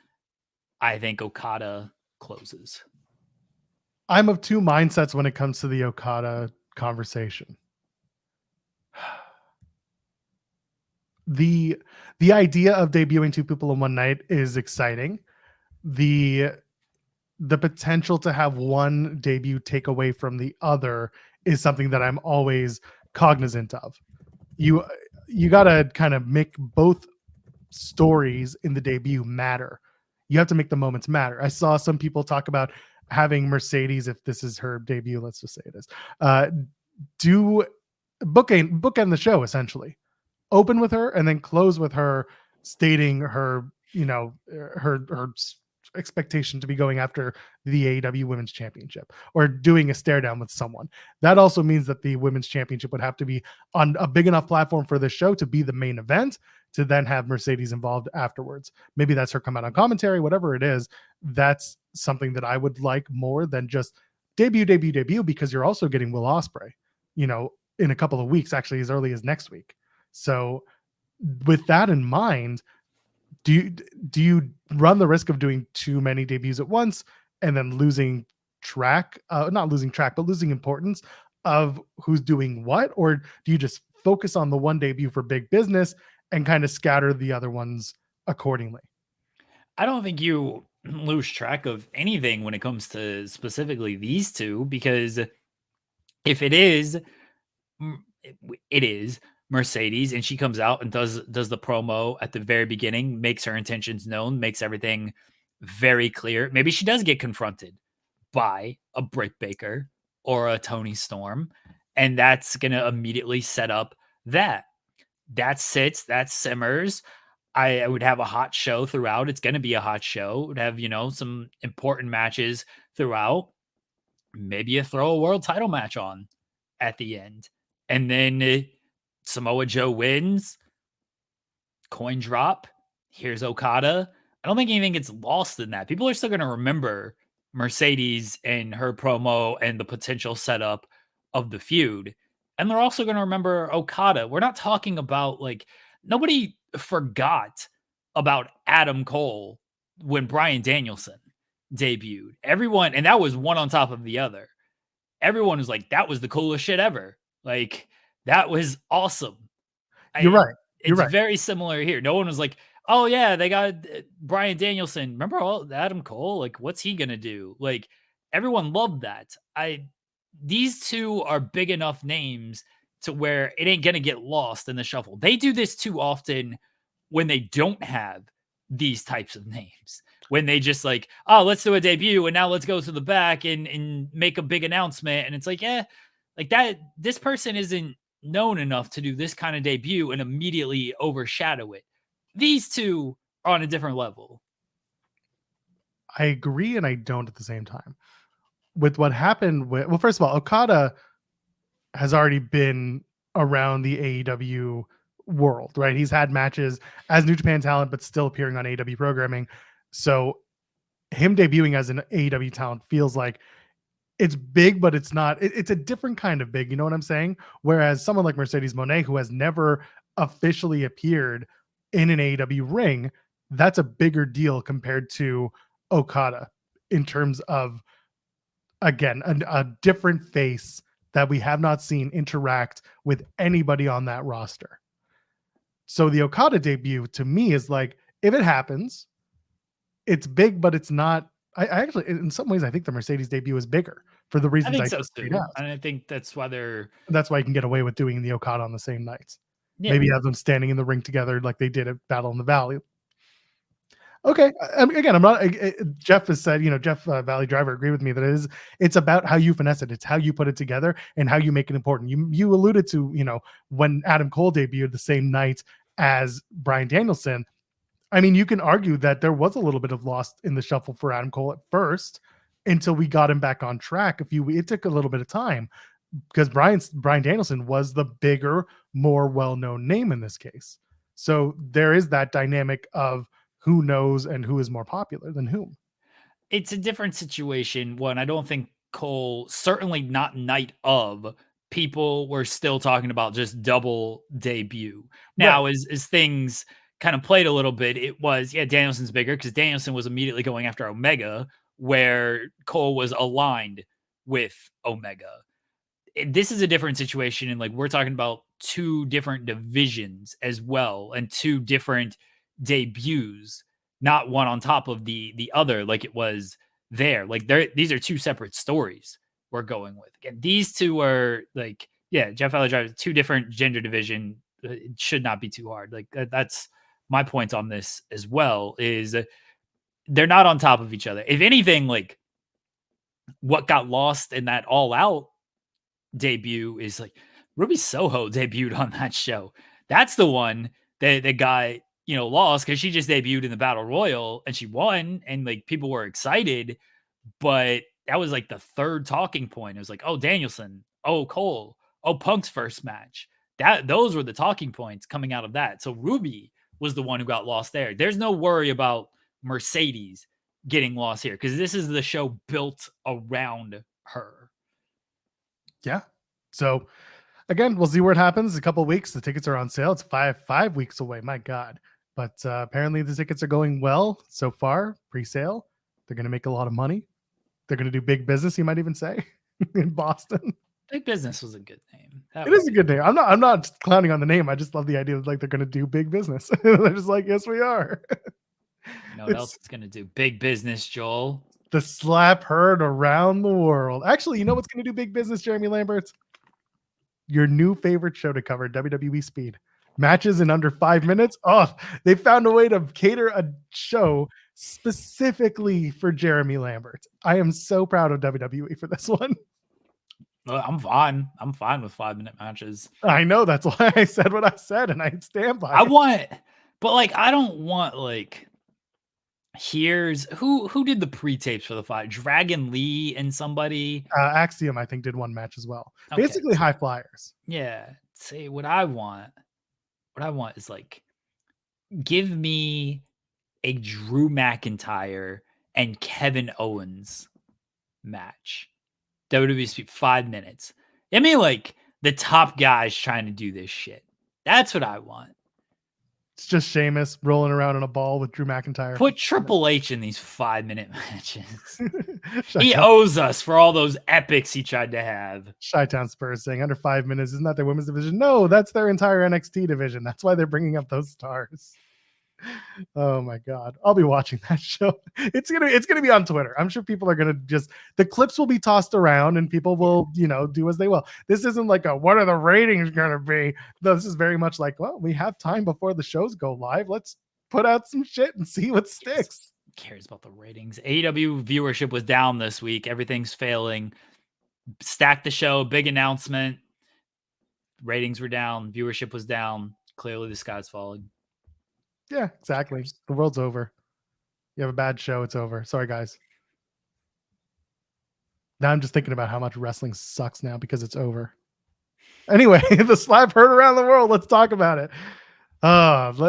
I think Okada closes. I'm of two mindsets when it comes to the Okada conversation. The idea of debuting two people in one night is exciting. The potential to have one debut take away from the other is something that I'm always cognizant of. You got to kind of make both stories in the debut matter. You have to make the moments matter. I saw some people talk about having Mercedes, if this is her debut, let's just say it is, do bookend the show, essentially. Open with her and then close with her stating her, her expectation to be going after the AEW Women's Championship or doing a stare down with someone. That also means that the Women's Championship would have to be on a big enough platform for the show to be the main event, to then have Mercedes involved afterwards. Maybe that's her come out on commentary, whatever it is. That's something that I would like more than just debut, because you're also getting Will Ospreay, in a couple of weeks, actually as early as next week. So with that in mind, do you run the risk of doing too many debuts at once and then losing track, not losing track, but losing importance of who's doing what? Or do you just focus on the one debut for big business and kind of scatter the other ones accordingly? I don't think you lose track of anything when it comes to specifically these two, because if it is Mercedes and she comes out and does the promo at the very beginning, makes her intentions known, makes everything very clear. Maybe she does get confronted by a Britt Baker or a Tony Storm, and that's going to immediately set up that sits, that simmers. I would have a hot show throughout. It's going to be a hot show. It would have, some important matches throughout. Maybe you throw a world title match on at the end. And then Samoa Joe wins. Coin drop. Here's Okada. I don't think anything gets lost in that. People are still going to remember Mercedes and her promo and the potential setup of the feud. And they're also going to remember Okada. We're not talking about, nobody forgot about Adam Cole when Bryan Danielson debuted. Everyone, and that was one on top of the other. Everyone was like, that was the coolest shit ever. That was awesome. You're right. It's very similar here. No one was like, oh yeah, they got Bryan Danielson. Remember Adam Cole? What's he going to do? Everyone loved that. these two are big enough names to where it ain't gonna get lost in the shuffle. They do this too often when they don't have these types of names. When they just like, oh, let's do a debut and now let's go to the back and make a big announcement. And it's like, like that, this person isn't known enough to do this kind of debut and immediately overshadow it. These two are on a different level. I agree and I don't at the same time. With what happened with, well, first of all, Okada has already been around the AEW world, right? He's had matches as New Japan talent, but still appearing on AEW programming. So him debuting as an AEW talent feels like it's big, but it's not. It's a different kind of big. You know what I'm saying? Whereas someone like Mercedes Moné, who has never officially appeared in an AEW ring, that's a bigger deal compared to Okada in terms of, again, a different face that we have not seen interact with anybody on that roster. So the Okada debut to me is like, if it happens, it's big, but it's not. I actually, in some ways, I think the Mercedes debut is bigger for the reasons I just laid out. And I think that's why that's why you can get away with doing the Okada on the same nights. Yeah. Maybe have them standing in the ring together like they did at Battle in the Valley. Okay, again, I'm not. Jeff has said, Jeff Valley Driver agreed with me that it's about how you finesse it. It's how you put it together and how you make it important. You alluded to, when Adam Cole debuted the same night as Bryan Danielson. I mean, you can argue that there was a little bit of lost in the shuffle for Adam Cole at first until we got him back on track. It took a little bit of time because Bryan Danielson was the bigger, more well-known name in this case. So there is that dynamic of who knows and who is more popular than whom. It's a different situation. One, I don't think Cole, certainly not night of, people were still talking about just double debut. Now, right. as things kind of played a little bit, it was, Danielson's bigger because Danielson was immediately going after Omega, where Cole was aligned with Omega. This is a different situation. And like, we're talking about two different divisions as well, and two different debuts, not one on top of the other, like it was there. Like these are two separate stories we're going with. Again, these two are like, Jeff Valley Driver, two different gender division. It should not be too hard. Like that's my point on this as well, is they're not on top of each other. If anything, like what got lost in that All Out debut is like Ruby Soho debuted on that show. That's the one that got, lost because she just debuted in the Battle Royal and she won, and like people were excited, but that was like the third talking point. It was like, oh, Danielson, oh, Cole, oh, Punk's first match. Those were the talking points coming out of that. So Ruby was the one who got lost there. There's no worry about Mercedes getting lost here because this is the show built around her. Yeah. So again, we'll see where it happens. A couple of weeks. The tickets are on sale. It's five weeks away. My God. But apparently the tickets are going well so far, pre-sale. They're going to make a lot of money. They're going to do big business, you might even say, in Boston. Big Business was a good name. It is a good name. I'm not clowning on the name. I just love the idea of like they're going to do big business. They're just like, yes, we are. You know what else it's going to do? Big business, Joel. The slap heard around the world. Actually, you know what's going to do big business, Jeremy Lambert? Your new favorite show to cover, WWE Speed. Matches in under 5 minutes. Oh, they found a way to cater a show specifically for Jeremy Lambert. I am so proud of WWE for this one. I'm fine. I'm fine with 5-minute matches. I know. That's why I said what I said, and I stand by it. But like, I don't want like, here's who did the pre-tapes for the fight? Dragon Lee and somebody. Axiom, I think, did one match as well. Okay. Basically, high flyers. Yeah. See, what I want is like, give me a Drew McIntyre and Kevin Owens match. WWE Speed 5 minutes. I mean, like the top guys trying to do this shit. That's what I want. It's just Sheamus rolling around on a ball with Drew McIntyre. Put Triple H in these 5-minute matches. He owes us for all those epics he tried to have. Chi-Town Spurs saying under 5 minutes, isn't that their women's division? No, that's their entire NXT division. That's why they're bringing up those stars. Oh my god, I'll be watching that show. It's gonna be on Twitter. I'm sure people are gonna the clips will be tossed around and people will do as they will. This isn't like a what are the ratings gonna be. This is very much like, well, we have time before the shows go live. Let's put out some shit and see what sticks. Who cares about the ratings? AEW viewership was down this week. Everything's failing. Stack the show. Big announcement. Ratings were down. Viewership was down. Clearly, the sky's falling. Yeah, exactly. The world's over. You have a bad show, it's over. Sorry, guys. Now I'm just thinking about how much wrestling sucks now because it's over. Anyway, the slap heard around the world. Let's talk about it.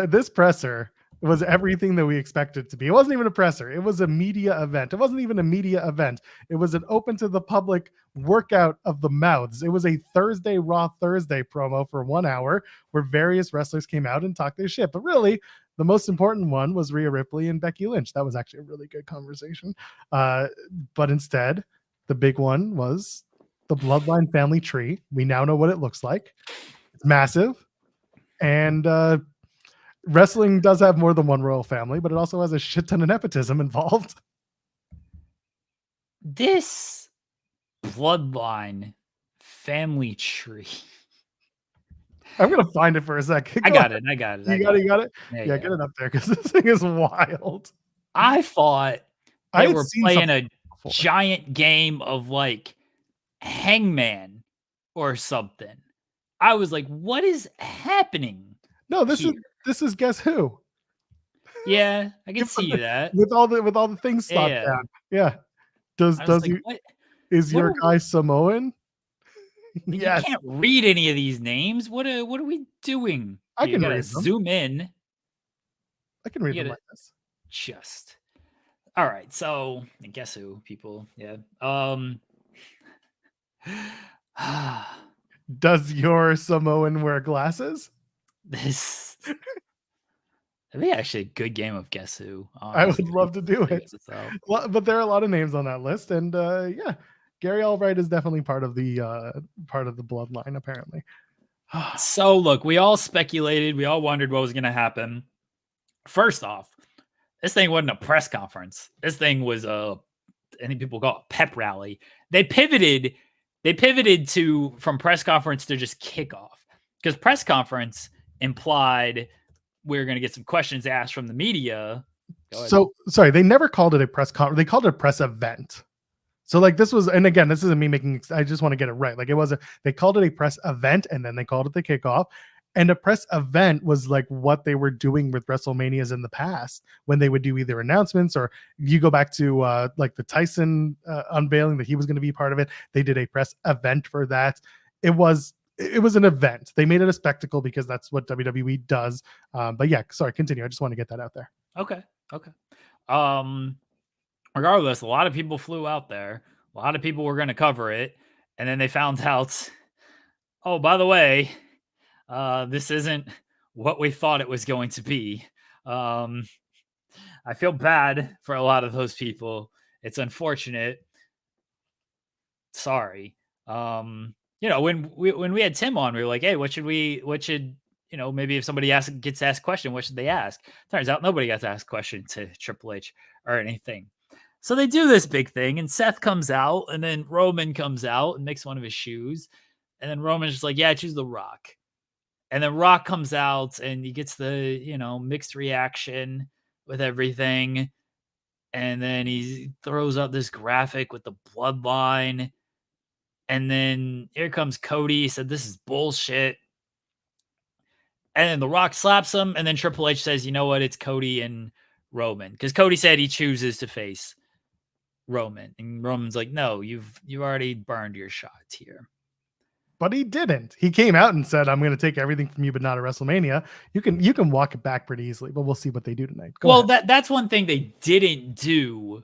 This presser was everything that we expected it to be. It wasn't even a presser. It was a media event. It wasn't even a media event. It was an open to the public workout of the mouths. It was a Thursday, Raw Thursday promo for 1 hour where various wrestlers came out and talked their shit. But really, the most important one was Rhea Ripley and Becky Lynch. That was actually a really good conversation. But instead, the big one was the Bloodline family tree. We now know what it looks like. It's massive. And wrestling does have more than one royal family, but it also has a shit ton of nepotism involved. This Bloodline family tree. I'm going to find it for a second. I got it. You got it? Yeah, get it up there because this thing is wild. I thought they were playing a giant game of like Hangman or something. I was like, what is happening? No, this is Guess Who. Yeah, I can see that. With all the things stopped down. Yeah. Is your guy Samoan? Yes. You can't read any of these names. What are we doing? I can read them. Zoom in. I can read them like this. Just all right. So Guess Who, people. Yeah. Does your Samoan wear glasses? This would be actually a good game of Guess Who. Honestly. I would love to do it. But there are a lot of names on that list, and yeah, Gary Albright is definitely part of the bloodline, apparently. So look, we all speculated, we all wondered what was going to happen. First off, this thing wasn't a press conference. This thing was I think people call it pep rally. They pivoted from press conference to just kickoff, because press conference implied we're going to get some questions asked from the media. So sorry, they never called it a press conference. They called it a press event. So like this was, and again, this isn't me making, I just want to get it right. Like they called it a press event and then they called it the kickoff. And a press event was like what they were doing with WrestleManias in the past when they would do either announcements, or you go back to like the Tyson unveiling that he was going to be part of it. They did a press event for that. It was an event. They made it a spectacle because that's what WWE does. But yeah, sorry, continue. I just want to get that out there. Okay. Regardless, a lot of people flew out there. A lot of people were going to cover it. And then they found out, oh, by the way, this isn't what we thought it was going to be. I feel bad for a lot of those people. It's unfortunate. Sorry. When we had Tim on, we were like, hey, maybe if somebody gets asked a question, what should they ask? Turns out nobody got to ask a question to Triple H or anything. So they do this big thing, and Seth comes out, and then Roman comes out and makes one of his shoes. And then Roman's just like, yeah, choose The Rock. And then Rock comes out, and he gets the, mixed reaction with everything. And then he throws up this graphic with the bloodline. And then here comes Cody. He said, this is bullshit. And then The Rock slaps him. And then Triple H says, you know what? It's Cody and Roman. Because Cody said he chooses to face Roman. And Roman's like, no, you've already burned your shot here. But he didn't. He came out and said, I'm going to take everything from you, but not a WrestleMania. You can walk it back pretty easily, but we'll see what they do tonight. Go ahead. That's one thing they didn't do,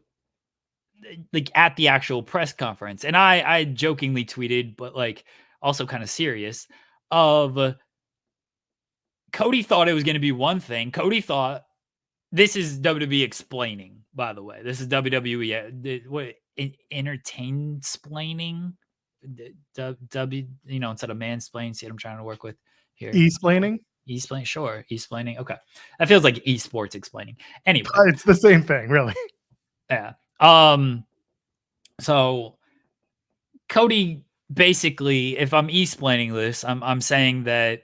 like at the actual press conference. And I jokingly tweeted, but like also kind of serious, of Cody thought it was going to be one thing. Cody thought, this is WWE explaining, by the way. This is WWE entertain-splaining. Instead of mansplain. See what I'm trying to work with here. E-splaining? E-splaining, sure. E-splaining. Okay. That feels like esports explaining. Anyway. It's the same thing, really. Yeah. So Cody basically, if I'm e-splaining this, I'm saying that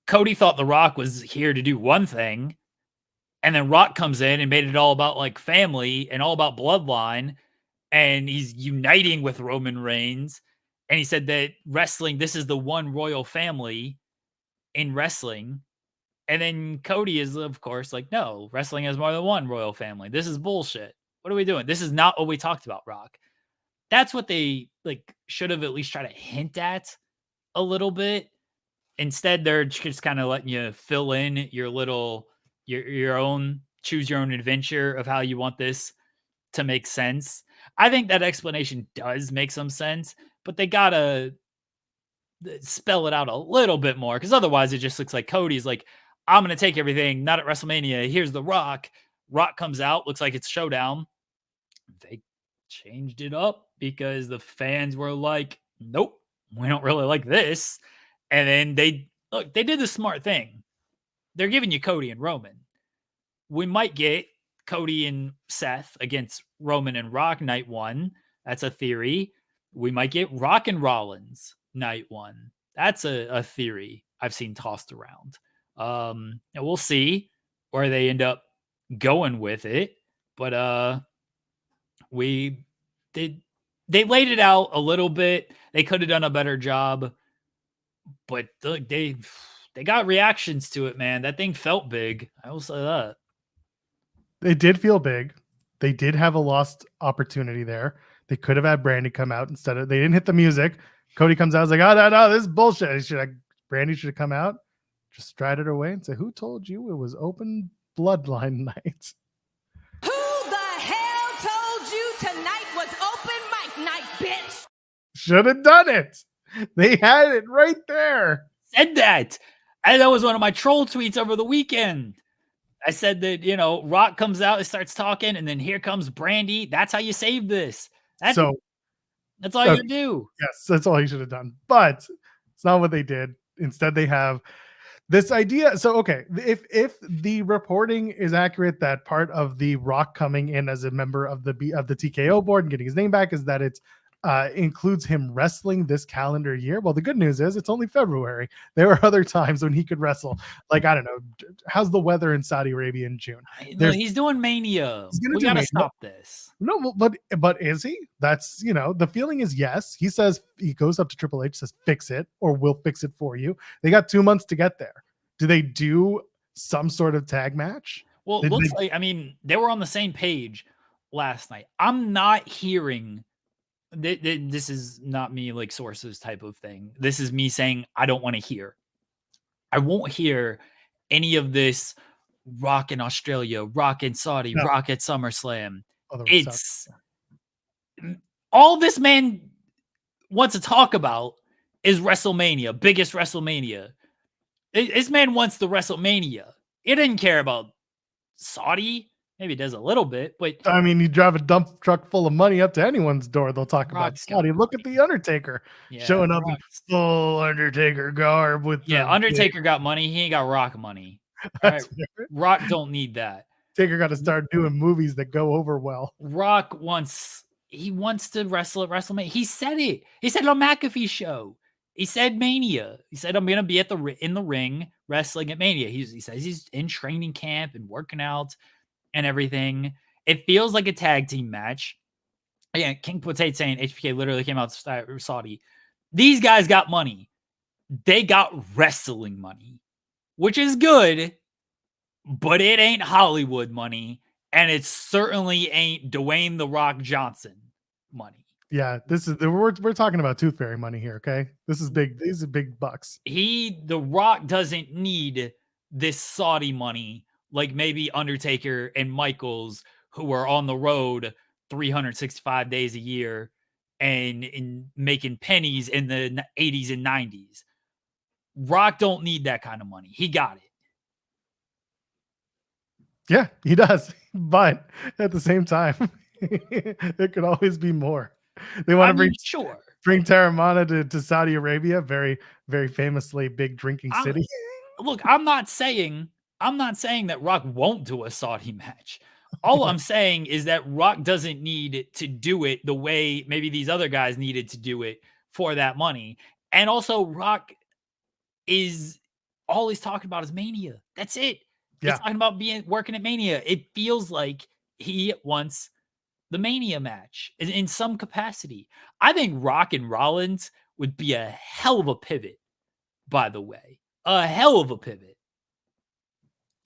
Cody thought The Rock was here to do one thing, and then Rock comes in and made it all about like family and all about bloodline, and he's uniting with Roman Reigns. And he said that wrestling, this is the one royal family in wrestling. And then Cody is, of course, like, no, wrestling has more than one royal family. This is bullshit. What are we doing? This is not what we talked about, Rock. That's what they like should have at least tried to hint at a little bit. Instead, they're just kind of letting you fill in your little, your own, choose your own adventure of how you want this to make sense. I think that explanation does make some sense, but they gotta spell it out a little bit more, because otherwise it just looks like Cody's like, I'm gonna take everything, not at WrestleMania. Here's The Rock. Rock comes out, looks like it's Showdown. They changed it up because the fans were like, nope, we don't really like this. And then they did the smart thing. They're giving you Cody and Roman. We might get Cody and Seth against Roman and Rock night one. That's a theory. We might get Rock and Rollins night one. That's a theory I've seen tossed around. And we'll see where they end up going with it. But they laid it out a little bit. They could have done a better job, but they got reactions to it, man. That thing felt big. I will say that. It did feel big. They did have a lost opportunity there. They could have had Brandy come out instead of, they didn't hit the music. Cody comes out, I was like, oh, no, this is bullshit. Brandy should have come out, just stride it away and say, who told you it was open bloodline night? Who the hell told you tonight was open mic night, bitch? Should have done it. They had it right there. Said that. And that was one of my troll tweets over the weekend. I said that, Rock comes out and starts talking, and then here comes Brandy. That's how you save this. That's all you do. Yes, that's all you should have done. But it's not what they did. Instead, they have this idea. So, okay, if the reporting is accurate, that part of the Rock coming in as a member of the TKO board and getting his name back is that it includes him wrestling this calendar year. Well, the good news is it's only February. There are other times when he could wrestle. Like, I don't know, how's the weather in Saudi Arabia in June? He's doing Mania. We gotta stop this. No, but is he? That's, the feeling is yes. He says, he goes up to Triple H, says, fix it, or we'll fix it for you. They got 2 months to get there. Do they do some sort of tag match? Well, it looks like, they were on the same page last night. I'm not hearing, this is not me like sources type of thing. This is me saying, I don't want to hear. I won't hear any of this Rock in Australia, Rock in Saudi, Rock at SummerSlam. It's all this man wants to talk about is WrestleMania, biggest WrestleMania. This man wants the WrestleMania. He didn't care about Saudi. Maybe it does a little bit, but you drive a dump truck full of money up to anyone's door, they'll talk about Saudi. Look at the Undertaker showing up in full Undertaker garb with Undertaker got money. He ain't got Rock money. Right? Rock don't need that. Taker got to start doing movies that go over well. Rock wants to wrestle at WrestleMania. He said it. He said it on McAfee's show. He said Mania. He said, I'm gonna be in the ring wrestling at Mania. He says he's in training camp and working out and everything. It feels like a tag team match. Yeah, King Potato saying HBK literally came out Saudi. These guys got money. They got wrestling money, which is good, but it ain't Hollywood money, and it certainly ain't Dwayne The Rock Johnson money. Yeah, this is we're talking about Tooth Fairy money here, okay? This is big. These are big bucks. The Rock doesn't need this Saudi money like maybe Undertaker and Michaels, who are on the road 365 days a year and making pennies in the 80s and 90s. Rock don't need that kind of money. He got it. Yeah, he does. But at the same time, it could always be more. They want to bring Terramana to Saudi Arabia, very, very famously big drinking city. look, I'm not saying that Rock won't do a Saudi match. All I'm saying is that Rock doesn't need to do it the way maybe these other guys needed to do it for that money. And also, Rock is all he's talking about is Mania. That's it. Yeah. He's talking about working at Mania. It feels like he wants the Mania match in some capacity. I think Rock and Rollins would be a hell of a pivot, by the way. A hell of a pivot.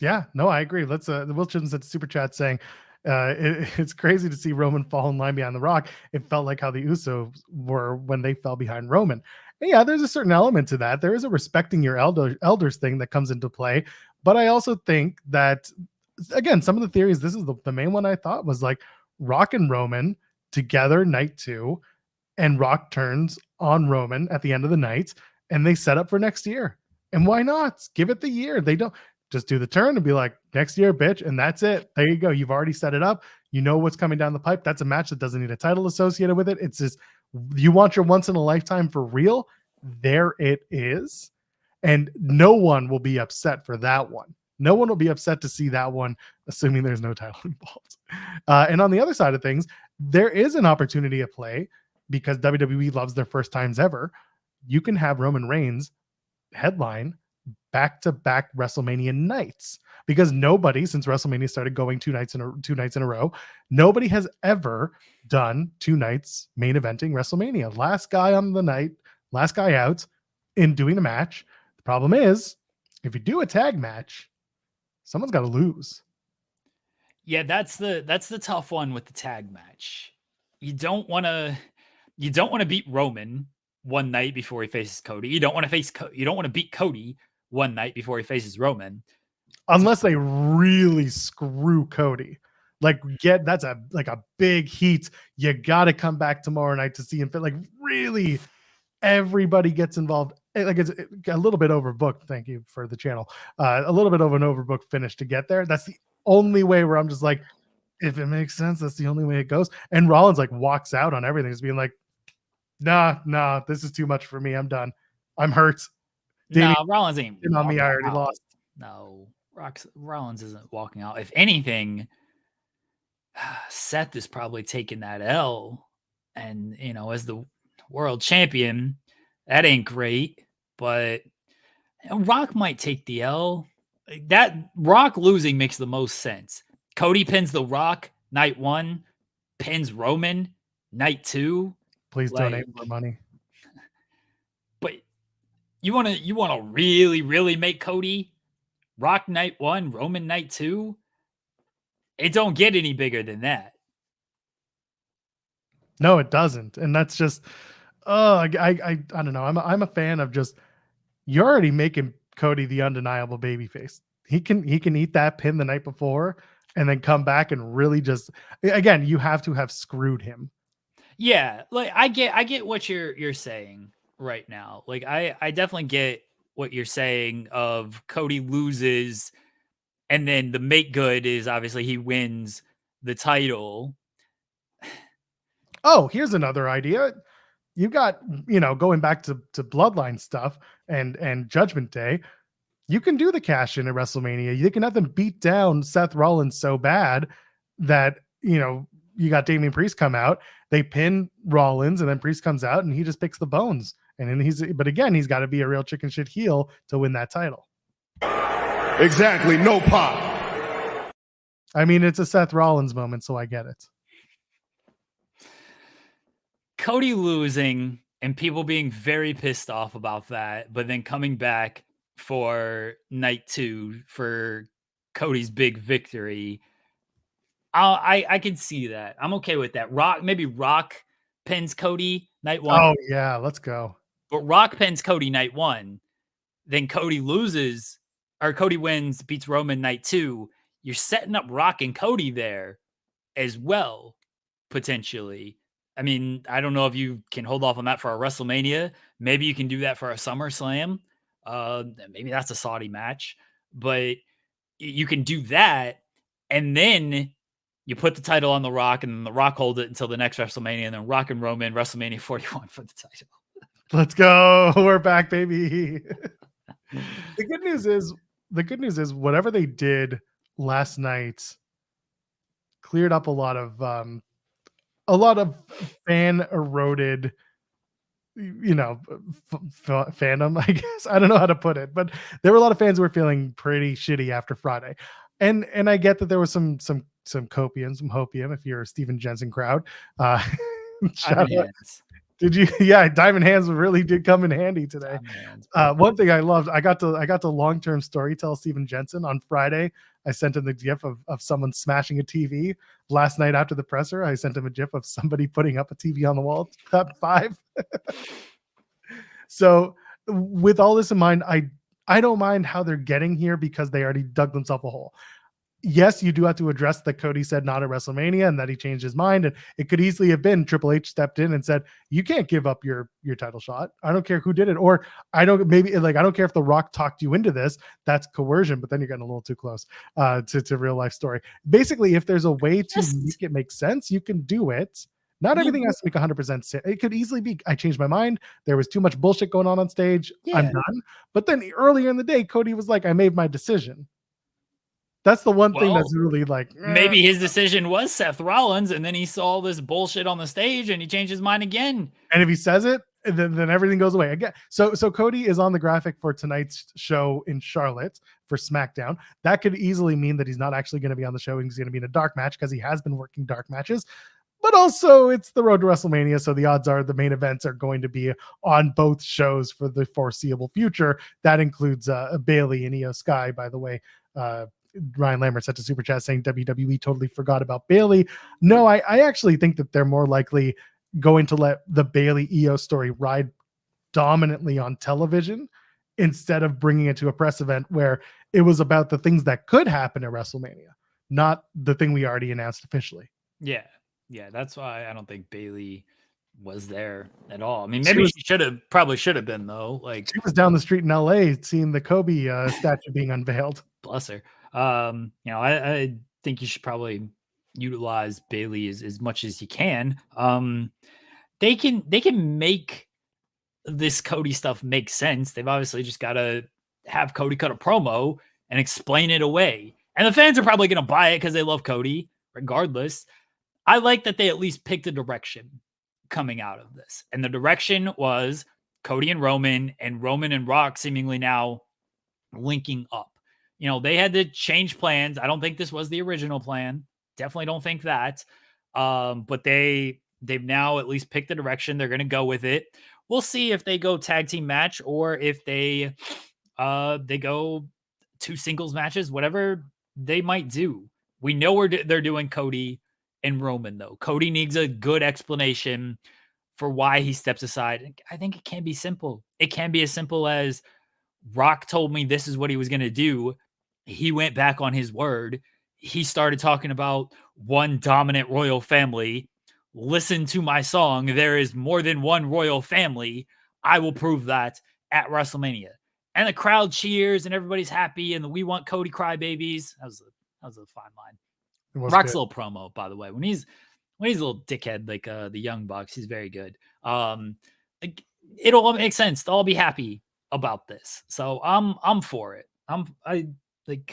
Yeah, no, I agree. Let's Will Chilton said super chat saying it's crazy to see Roman fall in line behind the Rock. It felt like how the Usos were when they fell behind Roman. And yeah, there's a certain element to that. There is a respecting your elders thing that comes into play. But I also think that, again, some of the theories, this is the main one I thought was like Rock and Roman together night 2, and Rock turns on Roman at the end of the night, and they set up for next year. And why not? Give it the year. They don't just do the turn and be like, next year, bitch, and that's it. There you go. You've already set it up. You know what's coming down the pipe. That's a match that doesn't need a title associated with it. It's just, you want your once in a lifetime for real? There it is. And no one will be upset for that one. No one will be upset to see that one, assuming there's no title involved. And on the other side of things, there is an opportunity at play because WWE loves their first times ever. You can have Roman Reigns headline back-to-back WrestleMania nights, because nobody, since WrestleMania started going two nights in a row, nobody has ever done 2 nights main eventing WrestleMania. Last guy on the night, last guy out in doing a match. The problem is, if you do a tag match, someone's got to lose. Yeah, that's the tough one with the tag match. You don't want to beat Roman one night before he faces Cody. You don't want to beat Cody one night before he faces Roman, unless they really screw Cody. Like, that's a big heat. You got to come back tomorrow night to see him fit. Like, really, everybody gets involved. Like, it's a little bit overbooked. Thank you for the channel. A little bit of an overbooked finish to get there. That's the only way where I'm just like, if it makes sense, that's the only way it goes. And Rollins like walks out on everything, just being like, nah, this is too much for me. I'm done. I'm hurt. No, Rollins ain't on me. I already lost. No, Rollins isn't walking out. If anything, Seth is probably taking that L, and as the world champion, that ain't great. But Rock might take the L. That Rock losing makes the most sense. Cody pins the Rock night 1, pins Roman night 2. Please donate more money. But you want to really, really make Cody Rock night 1, Roman night 2? It don't get any bigger than that. No, it doesn't. And that's just, I don't know. I'm a fan of just, you're already making Cody the undeniable babyface. He can eat that pin the night before and then come back and really just, again, you have to have screwed him. Yeah, like I get what you're saying right now. Like I definitely get what you're saying of Cody loses, and then the make good is obviously he wins the title. Oh, here's another idea. You got, going back to Bloodline stuff and Judgment Day, you can do the cash in at WrestleMania. You can have them beat down Seth Rollins so bad that, you got Damian Priest come out, they pin Rollins, and then Priest comes out and he just picks the bones. And then but again, he's got to be a real chicken shit heel to win that title. Exactly. No pop. I mean, it's a Seth Rollins moment, so I get it. Cody losing and people being very pissed off about that, but then coming back for night 2 for Cody's big victory. I can see that. I'm okay with that. Maybe Rock pins Cody night 1. Oh yeah, let's go. But Rock pins Cody night 1, then Cody loses, or Cody wins, beats Roman night 2. You're setting up Rock and Cody there as well, potentially. I mean, I don't know if you can hold off on that for a WrestleMania. Maybe you can do that for a SummerSlam. Maybe that's a Saudi match, but you can do that, and then you put the title on The Rock, and then The Rock holds it until the next WrestleMania, and then Rock and Roman WrestleMania 41 for the title. Let's go. We're back, baby. The good news is whatever they did last night cleared up a lot of fan eroded, fandom, I guess. I don't know how to put it, but there were a lot of fans who were feeling pretty shitty after Friday. And I get that there was some copium, some hopium if you're a Steven Jensen crowd. Shout out. Did you? Yeah, Diamond Hands really did come in handy today. One thing I loved, I got to long-term storytell Steven Jensen on Friday. I sent him the gif of someone smashing a TV. Last night after the presser, I sent him a gif of somebody putting up a TV on the wall. Top 5. So with all this in mind, I don't mind how they're getting here because they already dug themselves a hole. Yes, you do have to address that Cody said not at WrestleMania and that he changed his mind. And it could easily have been Triple H stepped in and said, you can't give up your title shot. I don't care who did it. Or I don't care if The Rock talked you into this. That's coercion, but then you're getting a little too close to real life story. Basically, if there's a way to make it make sense, you can do it. Not everything has to make 100% sense. It could easily be, I changed my mind. There was too much bullshit going on stage. Yeah. I'm done. But then earlier in the day, Cody was like, I made my decision. That's the one thing that's really like... Maybe his decision was Seth Rollins, and then he saw this bullshit on the stage, and he changed his mind again. And if he says it, then everything goes away again. So Cody is on the graphic for tonight's show in Charlotte for SmackDown. That could easily mean that he's not actually going to be on the show. He's going to be in a dark match because he has been working dark matches. But also, it's the road to WrestleMania, so the odds are the main events are going to be on both shows for the foreseeable future. That includes Bayley and Io Sky, by the way. Ryan Lambert sent a super chat saying WWE totally forgot about Bayley. No, I actually think that they're more likely going to let the Bayley Io story ride dominantly on television instead of bringing it to a press event where it was about the things that could happen at WrestleMania, not the thing we already announced officially. Yeah. That's why I don't think Bayley was there at all. I mean, maybe she probably should have been though. Like she was down the street in LA seeing the Kobe statue being unveiled. Bless her. I think you should probably utilize Bayley as much as you can. They can make this Cody stuff make sense. They've obviously just got to have Cody cut a promo and explain it away. And the fans are probably going to buy it because they love Cody regardless. I like that they at least picked a direction coming out of this. And the direction was Cody and Roman and Rock seemingly now linking up. They had to change plans. I don't think this was the original plan. Definitely don't think that. But they've now at least picked the direction. They're going to go with it. We'll see if they go tag team match or if they go 2 singles matches, whatever they might do. We know they're doing Cody and Roman, though. Cody needs a good explanation for why he steps aside. I think it can be simple. It can be as simple as Rock told me this is what he was going to do. He went back on his word. He started talking about one dominant royal family. Listen to my song. There is more than one royal family. I will prove that at WrestleMania. And the crowd cheers and everybody's happy. And we want Cody crybabies. That was a fine line. Rock's little promo, by the way, when he's a little dickhead like the Young Bucks, he's very good. It'll all make sense. They'll all be happy about this. So I'm for it. It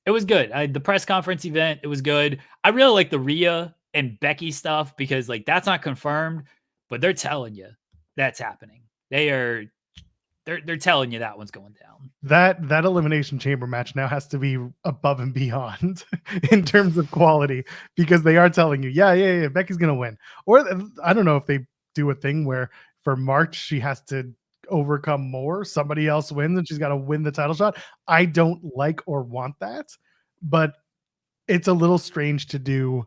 was good. The press conference event, it was good. I really like the Rhea and Becky stuff because that's not confirmed, but they're telling you that's happening. They're telling you that one's going down. That Elimination Chamber match now has to be above and beyond in terms of quality because they are telling you, yeah, Becky's gonna win. Or I don't know if they do a thing where for March she has to overcome more. Somebody else wins and she's got to win the title shot. I don't like or want that, but it's a little strange to do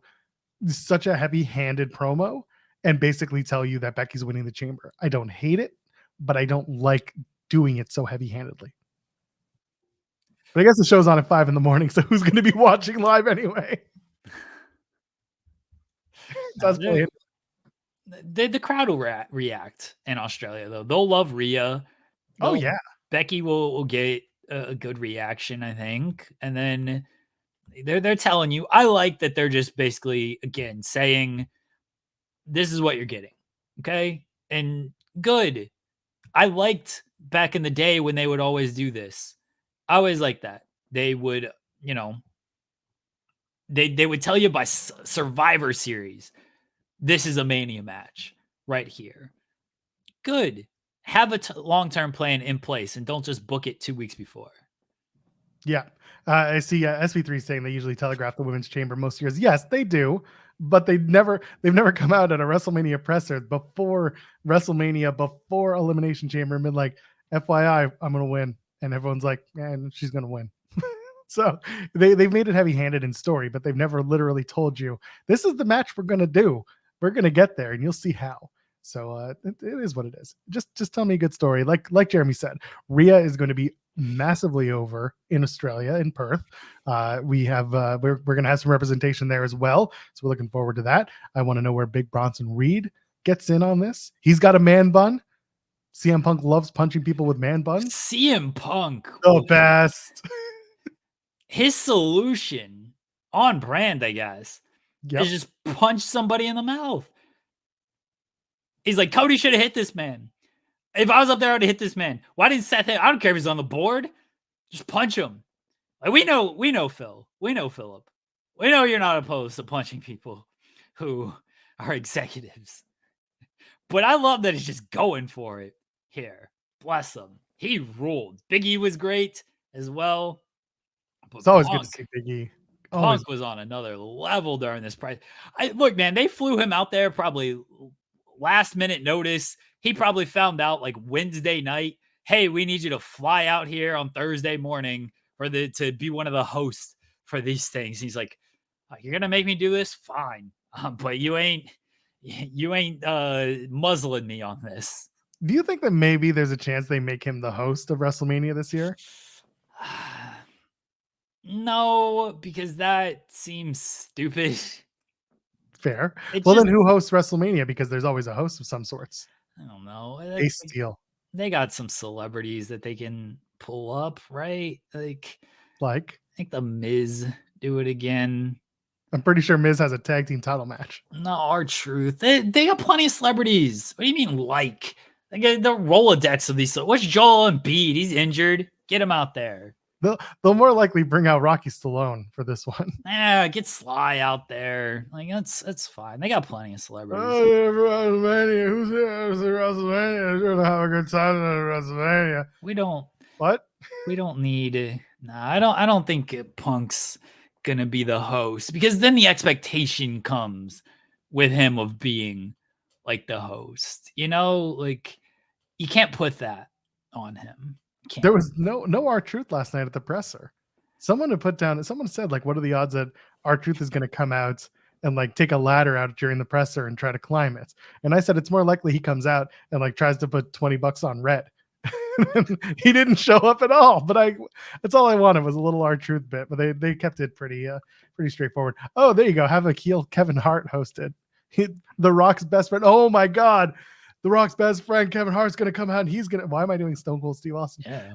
such a heavy-handed promo and basically tell you that Becky's winning the chamber. I don't hate it, but I don't like doing it so heavy-handedly. But I guess the show's on at 5 a.m, so who's going to be watching live anyway? The crowd will react in Australia, though. They'll love Rhea. Becky will get a good reaction, I think. And then they're telling you. I like that they're just basically, again, saying, this is what you're getting. Okay? And good. I liked back in the day when they would always do this. I always like that. They would, they would tell you by Survivor Series, this is a Mania match right here. Good. Have a long-term plan in place and don't just book it 2 weeks before. Yeah. I see SV3 saying they usually telegraph the women's chamber most years. Yes, they do, but they've never come out at a WrestleMania presser before WrestleMania, before Elimination Chamber, and been like, FYI, I'm going to win. And everyone's like, man, she's going to win. So they've made it heavy-handed in story, but they've never literally told you, this is the match we're going to do. We're going to get there, and you'll see how. So it is what it is. Just tell me a good story. Like Jeremy said, Rhea is going to be massively over in Australia, in Perth. We have we're going to have some representation there as well. So we're looking forward to that. I want to know where Big Bronson Reed gets in on this. He's got a man bun. CM Punk loves punching people with man buns. CM Punk. The best. His solution on brand, I guess, is just punch somebody in the mouth. He's like, Cody should have hit this man. If I was up there, I would have hit this man. Why didn't Seth hit? I don't care if he's on the board. Just punch him. Like, we know Phil. We know Philip. We know you're not opposed to punching people who are executives. But I love that he's just going for it here. Bless him. He ruled. Big E was great as well. But it's always good to see Big E. Punk was on another level during this price. Look, man, they flew him out there probably last minute notice. He probably found out like Wednesday night, hey, we need you to fly out here on Thursday morning to be one of the hosts for these things. He's like, you're gonna make me do this? Fine. But you ain't muzzling me on this. Do you think that maybe there's a chance they make him the host of WrestleMania this year? No, because that seems stupid. Fair. Then who hosts WrestleMania? Because there's always a host of some sorts. I don't know. Ace Steel. They got some celebrities that they can pull up, right? Like I think the Miz do it again. I'm pretty sure Miz has a tag team title match. No, R-Truth. They got plenty of celebrities. What do you mean like? They got the Rolodex of these. What's Joel Embiid? He's injured. Get him out there. They'll more likely bring out Rocky Stallone for this one. Yeah, get Sly out there. Like that's fine. They got plenty of celebrities. WrestleMania. Who's here? WrestleMania. You're gonna have a good time at WrestleMania. We don't. What? We don't need. I don't think Punk's gonna be the host, because then the expectation comes with him of being like the host. Like you can't put that on him. There was no R-Truth last night at the presser. Someone said, like, what are the odds that R-Truth is going to come out and like take a ladder out during the presser and try to climb it? And I said, it's more likely he comes out and like tries to put $20 on red. He didn't show up at all, but that's all I wanted was a little R-Truth bit, but they kept it pretty straightforward. Oh, there you go. Have a heel Kevin Hart hosted. The Rock's best friend. Oh my God. The Rock's best friend, Kevin Hart's going to come out and why am I doing Stone Cold Steve Austin? Yeah.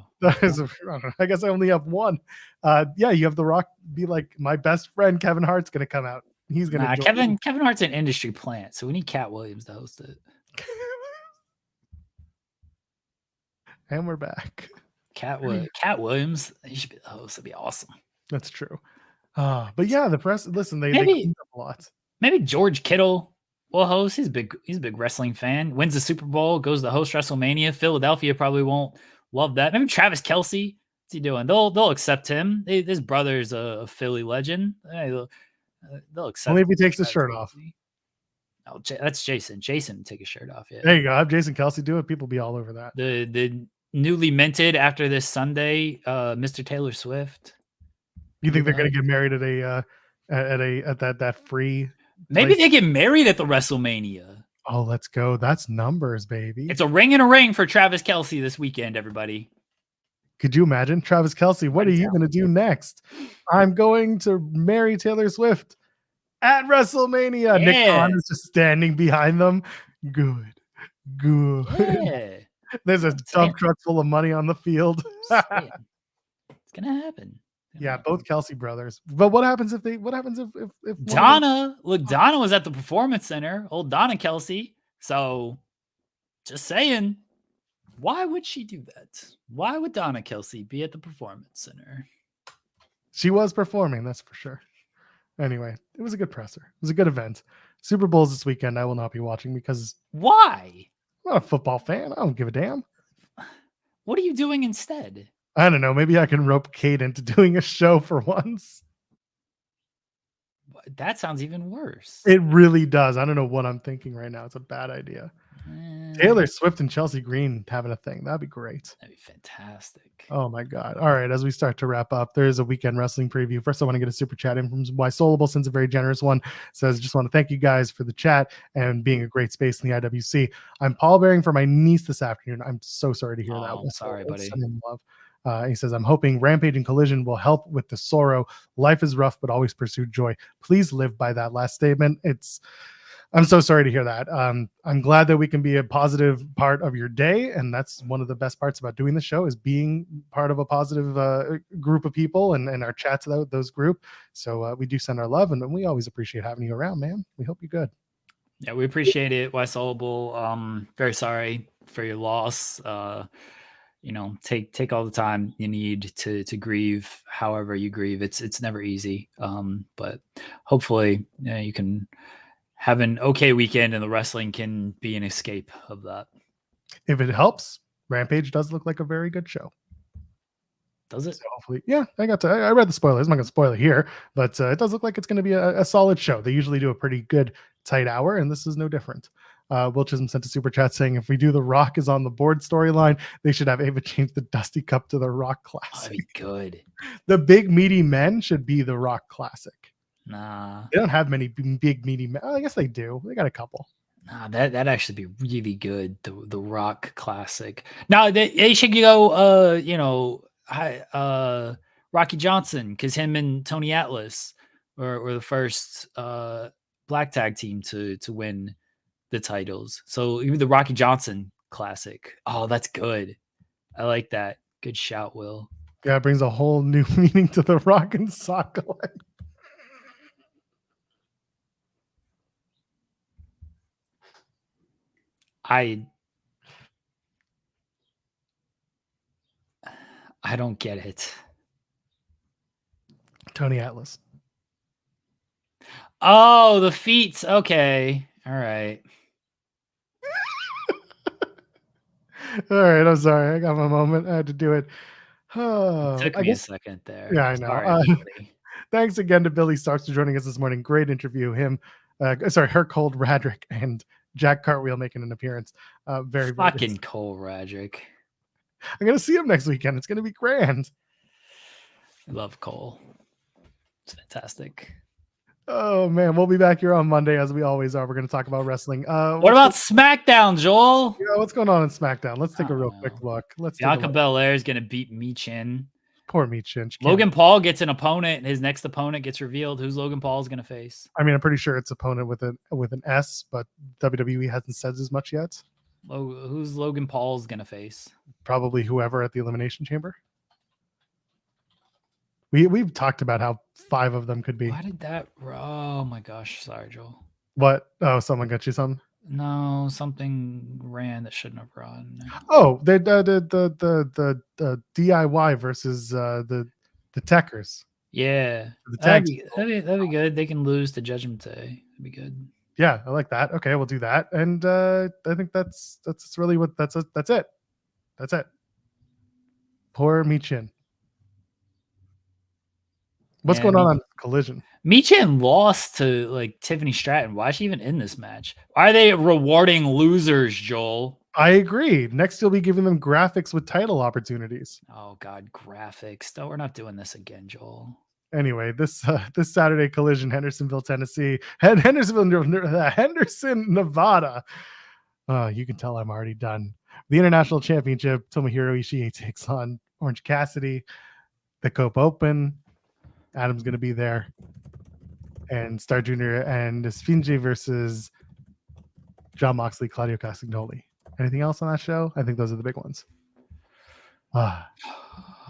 I guess I only have one. You have The Rock be like, my best friend, Kevin Hart's going to come out. He's going to Kevin Hart's an industry plant, so we need Cat Williams to host it. And we're back. Cat Williams, he should be the host. That'd be awesome. That's true. But yeah, the press, listen, they cleaned up a lot. Maybe George Kittle will host. He's a big wrestling fan. Wins the Super Bowl, goes to host WrestleMania. Philadelphia probably won't love that. Maybe Travis Kelce. What's he doing? They'll accept him. His brother's a Philly legend. They'll accept. Only if he takes his shirt off. Oh, that's Jason. Jason, take his shirt off. Yeah. There you go. Have Jason Kelce do it. People be all over that. The newly minted after this Sunday, Mr. Taylor Swift. You think they're going to get married at that free? Maybe they get married at the WrestleMania. Oh, let's go. That's numbers, baby. It's a ring and a ring for Travis Kelce this weekend, everybody. Could you imagine? Travis Kelce, what are you going to do next? I'm going to marry Taylor Swift at WrestleMania. Yeah. Nick Khan is just standing behind them. Good. Yeah. There's a dump truck full of money on the field. It's going to happen. Yeah, both Kelce brothers. But what happens if Donna? Look, Donna was at the Performance Center. Old Donna Kelce. So, just saying. Why would she do that? Why would Donna Kelsey be at the Performance Center? She was performing, that's for sure. Anyway, it was a good presser. It was a good event. Super Bowl's this weekend. I will not be watching because Why? I'm not a football fan. I don't give a damn. What are you doing instead? I don't know. Maybe I can rope Kate into doing a show for once. That sounds even worse. It really does. I don't know what I'm thinking right now. It's a bad idea. Taylor Swift and Chelsea Green having a thing. That'd be great. That'd be fantastic. Oh my God. All right. As we start to wrap up, there is a weekend wrestling preview. First, I want to get a super chat in from Why Solable, since a very generous one. Says, just want to thank you guys for the chat and being a great space in the IWC. I'm pallbearing for my niece this afternoon. I'm so sorry to hear that. I'm sorry, buddy. Love. He says, I'm hoping Rampage and Collision will help with the sorrow. Life is rough, but always pursue joy. Please live by that last statement. I'm so sorry to hear that. I'm glad that we can be a positive part of your day. And that's one of the best parts about doing the show, is being part of a positive group of people and our chats about those group. So we do send our love, and we always appreciate having you around, man. We hope you're good. Yeah, we appreciate it. Why Solable. Very sorry for your loss. Take all the time you need to grieve. However you grieve, it's never easy. But hopefully you can have an okay weekend, and the wrestling can be an escape of that. If it helps, Rampage does look like a very good show. Does it? So hopefully, yeah. I read the spoilers. I'm not going to spoil it here, but it does look like it's going to be a solid show. They usually do a pretty good tight hour, and this is no different. Will Chisholm sent a super chat saying, if we do the Rock is on the board storyline, they should have Ava change the Dusty Cup to the Rock Classic. That'd be good. The big meaty men should be the Rock Classic. Nah, they don't have many big meaty men. I guess they do. They got a couple. Nah, that'd actually be really good. The Rock Classic. Now they should go. Rocky Johnson, because him and Tony Atlas were the first black tag team to win the titles. So even the Rocky Johnson Classic. Oh, that's good. I like that. Good shout, Will. Yeah, it brings a whole new meaning to the Rock and Soccer. I don't get it. Tony Atlas. Oh, the feats. Okay. All right. All right. I'm sorry. I got my moment. I had to do it. Oh, it took me a second there. Yeah, I know. Sorry, thanks again to Billie Starkz for joining us this morning. Great interview. Her Cold Radrick and Jack Cartwheel making an appearance. Very fucking Cole Radrick. I'm gonna see him next weekend. It's gonna be grand. I love Cole. It's fantastic. Oh man, we'll be back here on Monday as we always are. We're gonna talk about wrestling. What about SmackDown, Joel? Yeah, what's going on in SmackDown? Let's take a real quick look. Bianca Belair is gonna beat Michin. Poor Michin. Logan Paul gets an opponent. His next opponent gets revealed. Who's Logan Paul is gonna face? I mean, I'm pretty sure it's opponent with an S, but WWE hasn't said as much yet. Who's Logan Paul's gonna face? Probably whoever at the Elimination Chamber. We've talked about how 5 of them could be. Why did that? Oh my gosh! Sorry, Joel. What? Oh, someone got you something? No, something ran that shouldn't have run. Oh, the DIY versus the Techers. Yeah, the tag. That'd be good. They can lose to Judgment Day. That'd be good. Yeah, I like that. Okay, we'll do that. And I think that's really what that's it. That's it. Poor Michin. What's going on Collision? Michin lost to like Tiffany Stratton. Why is she even in this match? Why are they rewarding losers, Joel? I agree. Next, you'll be giving them graphics with title opportunities. Oh God, graphics! No, we're not doing this again, Joel. Anyway, this Saturday Collision, Hendersonville, Tennessee, Henderson, Nevada. You can tell I'm already done. The International Championship, Tomohiro Ishii takes on Orange Cassidy. The Cope Open. Adam's going to be there. And Star Jr. and Esfinge versus John Moxley, Claudio Castagnoli. Anything else on that show? I think those are the big ones. Right,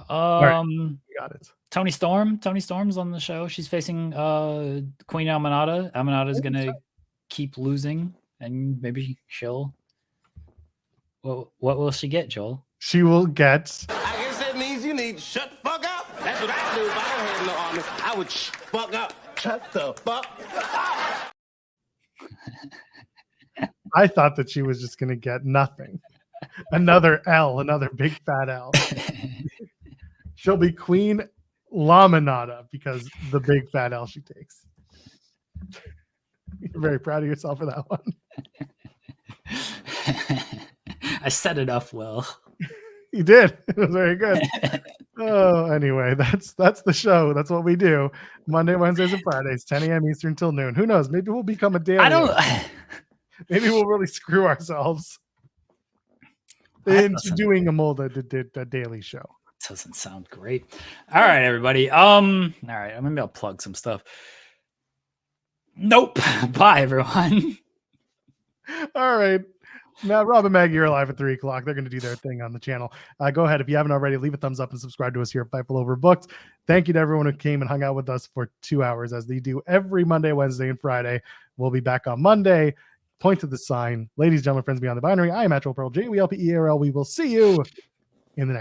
got it. Tony Storm's on the show. She's facing Queen Aminata. Aminata is going to keep losing, and maybe she'll Well, what will she get, Joel? She will get. I guess that means you need to shut the fuck up. That's what I do if I don't have no army. I would fuck up. Shut the fuck up. I thought that she was just going to get nothing. Another L, another big fat L. She'll be Queen Laminata because the big fat L she takes. You're very proud of yourself for that one. I set it up well. You did. It was very good. Oh, anyway, that's the show. That's what we do. Monday, Wednesdays, and Fridays, 10 a.m. Eastern till noon. Who knows? Maybe we'll become a daily. Maybe we'll really screw ourselves into doing a daily show. Doesn't sound great. All right, everybody. All right, maybe I'll plug some stuff. Nope. Bye, everyone. All right. Now, Rob and Maggie are live at 3 o'clock. They're going to do their thing on the channel. Go ahead. If you haven't already, leave a thumbs up and subscribe to us here at Fightful Overbooked. Thank you to everyone who came and hung out with us for 2 hours, as they do every Monday, Wednesday, and Friday. We'll be back on Monday. Point to the sign. Ladies, gentlemen, friends beyond the binary. I am Actual Pearl, JWLPERL. We will see you in the next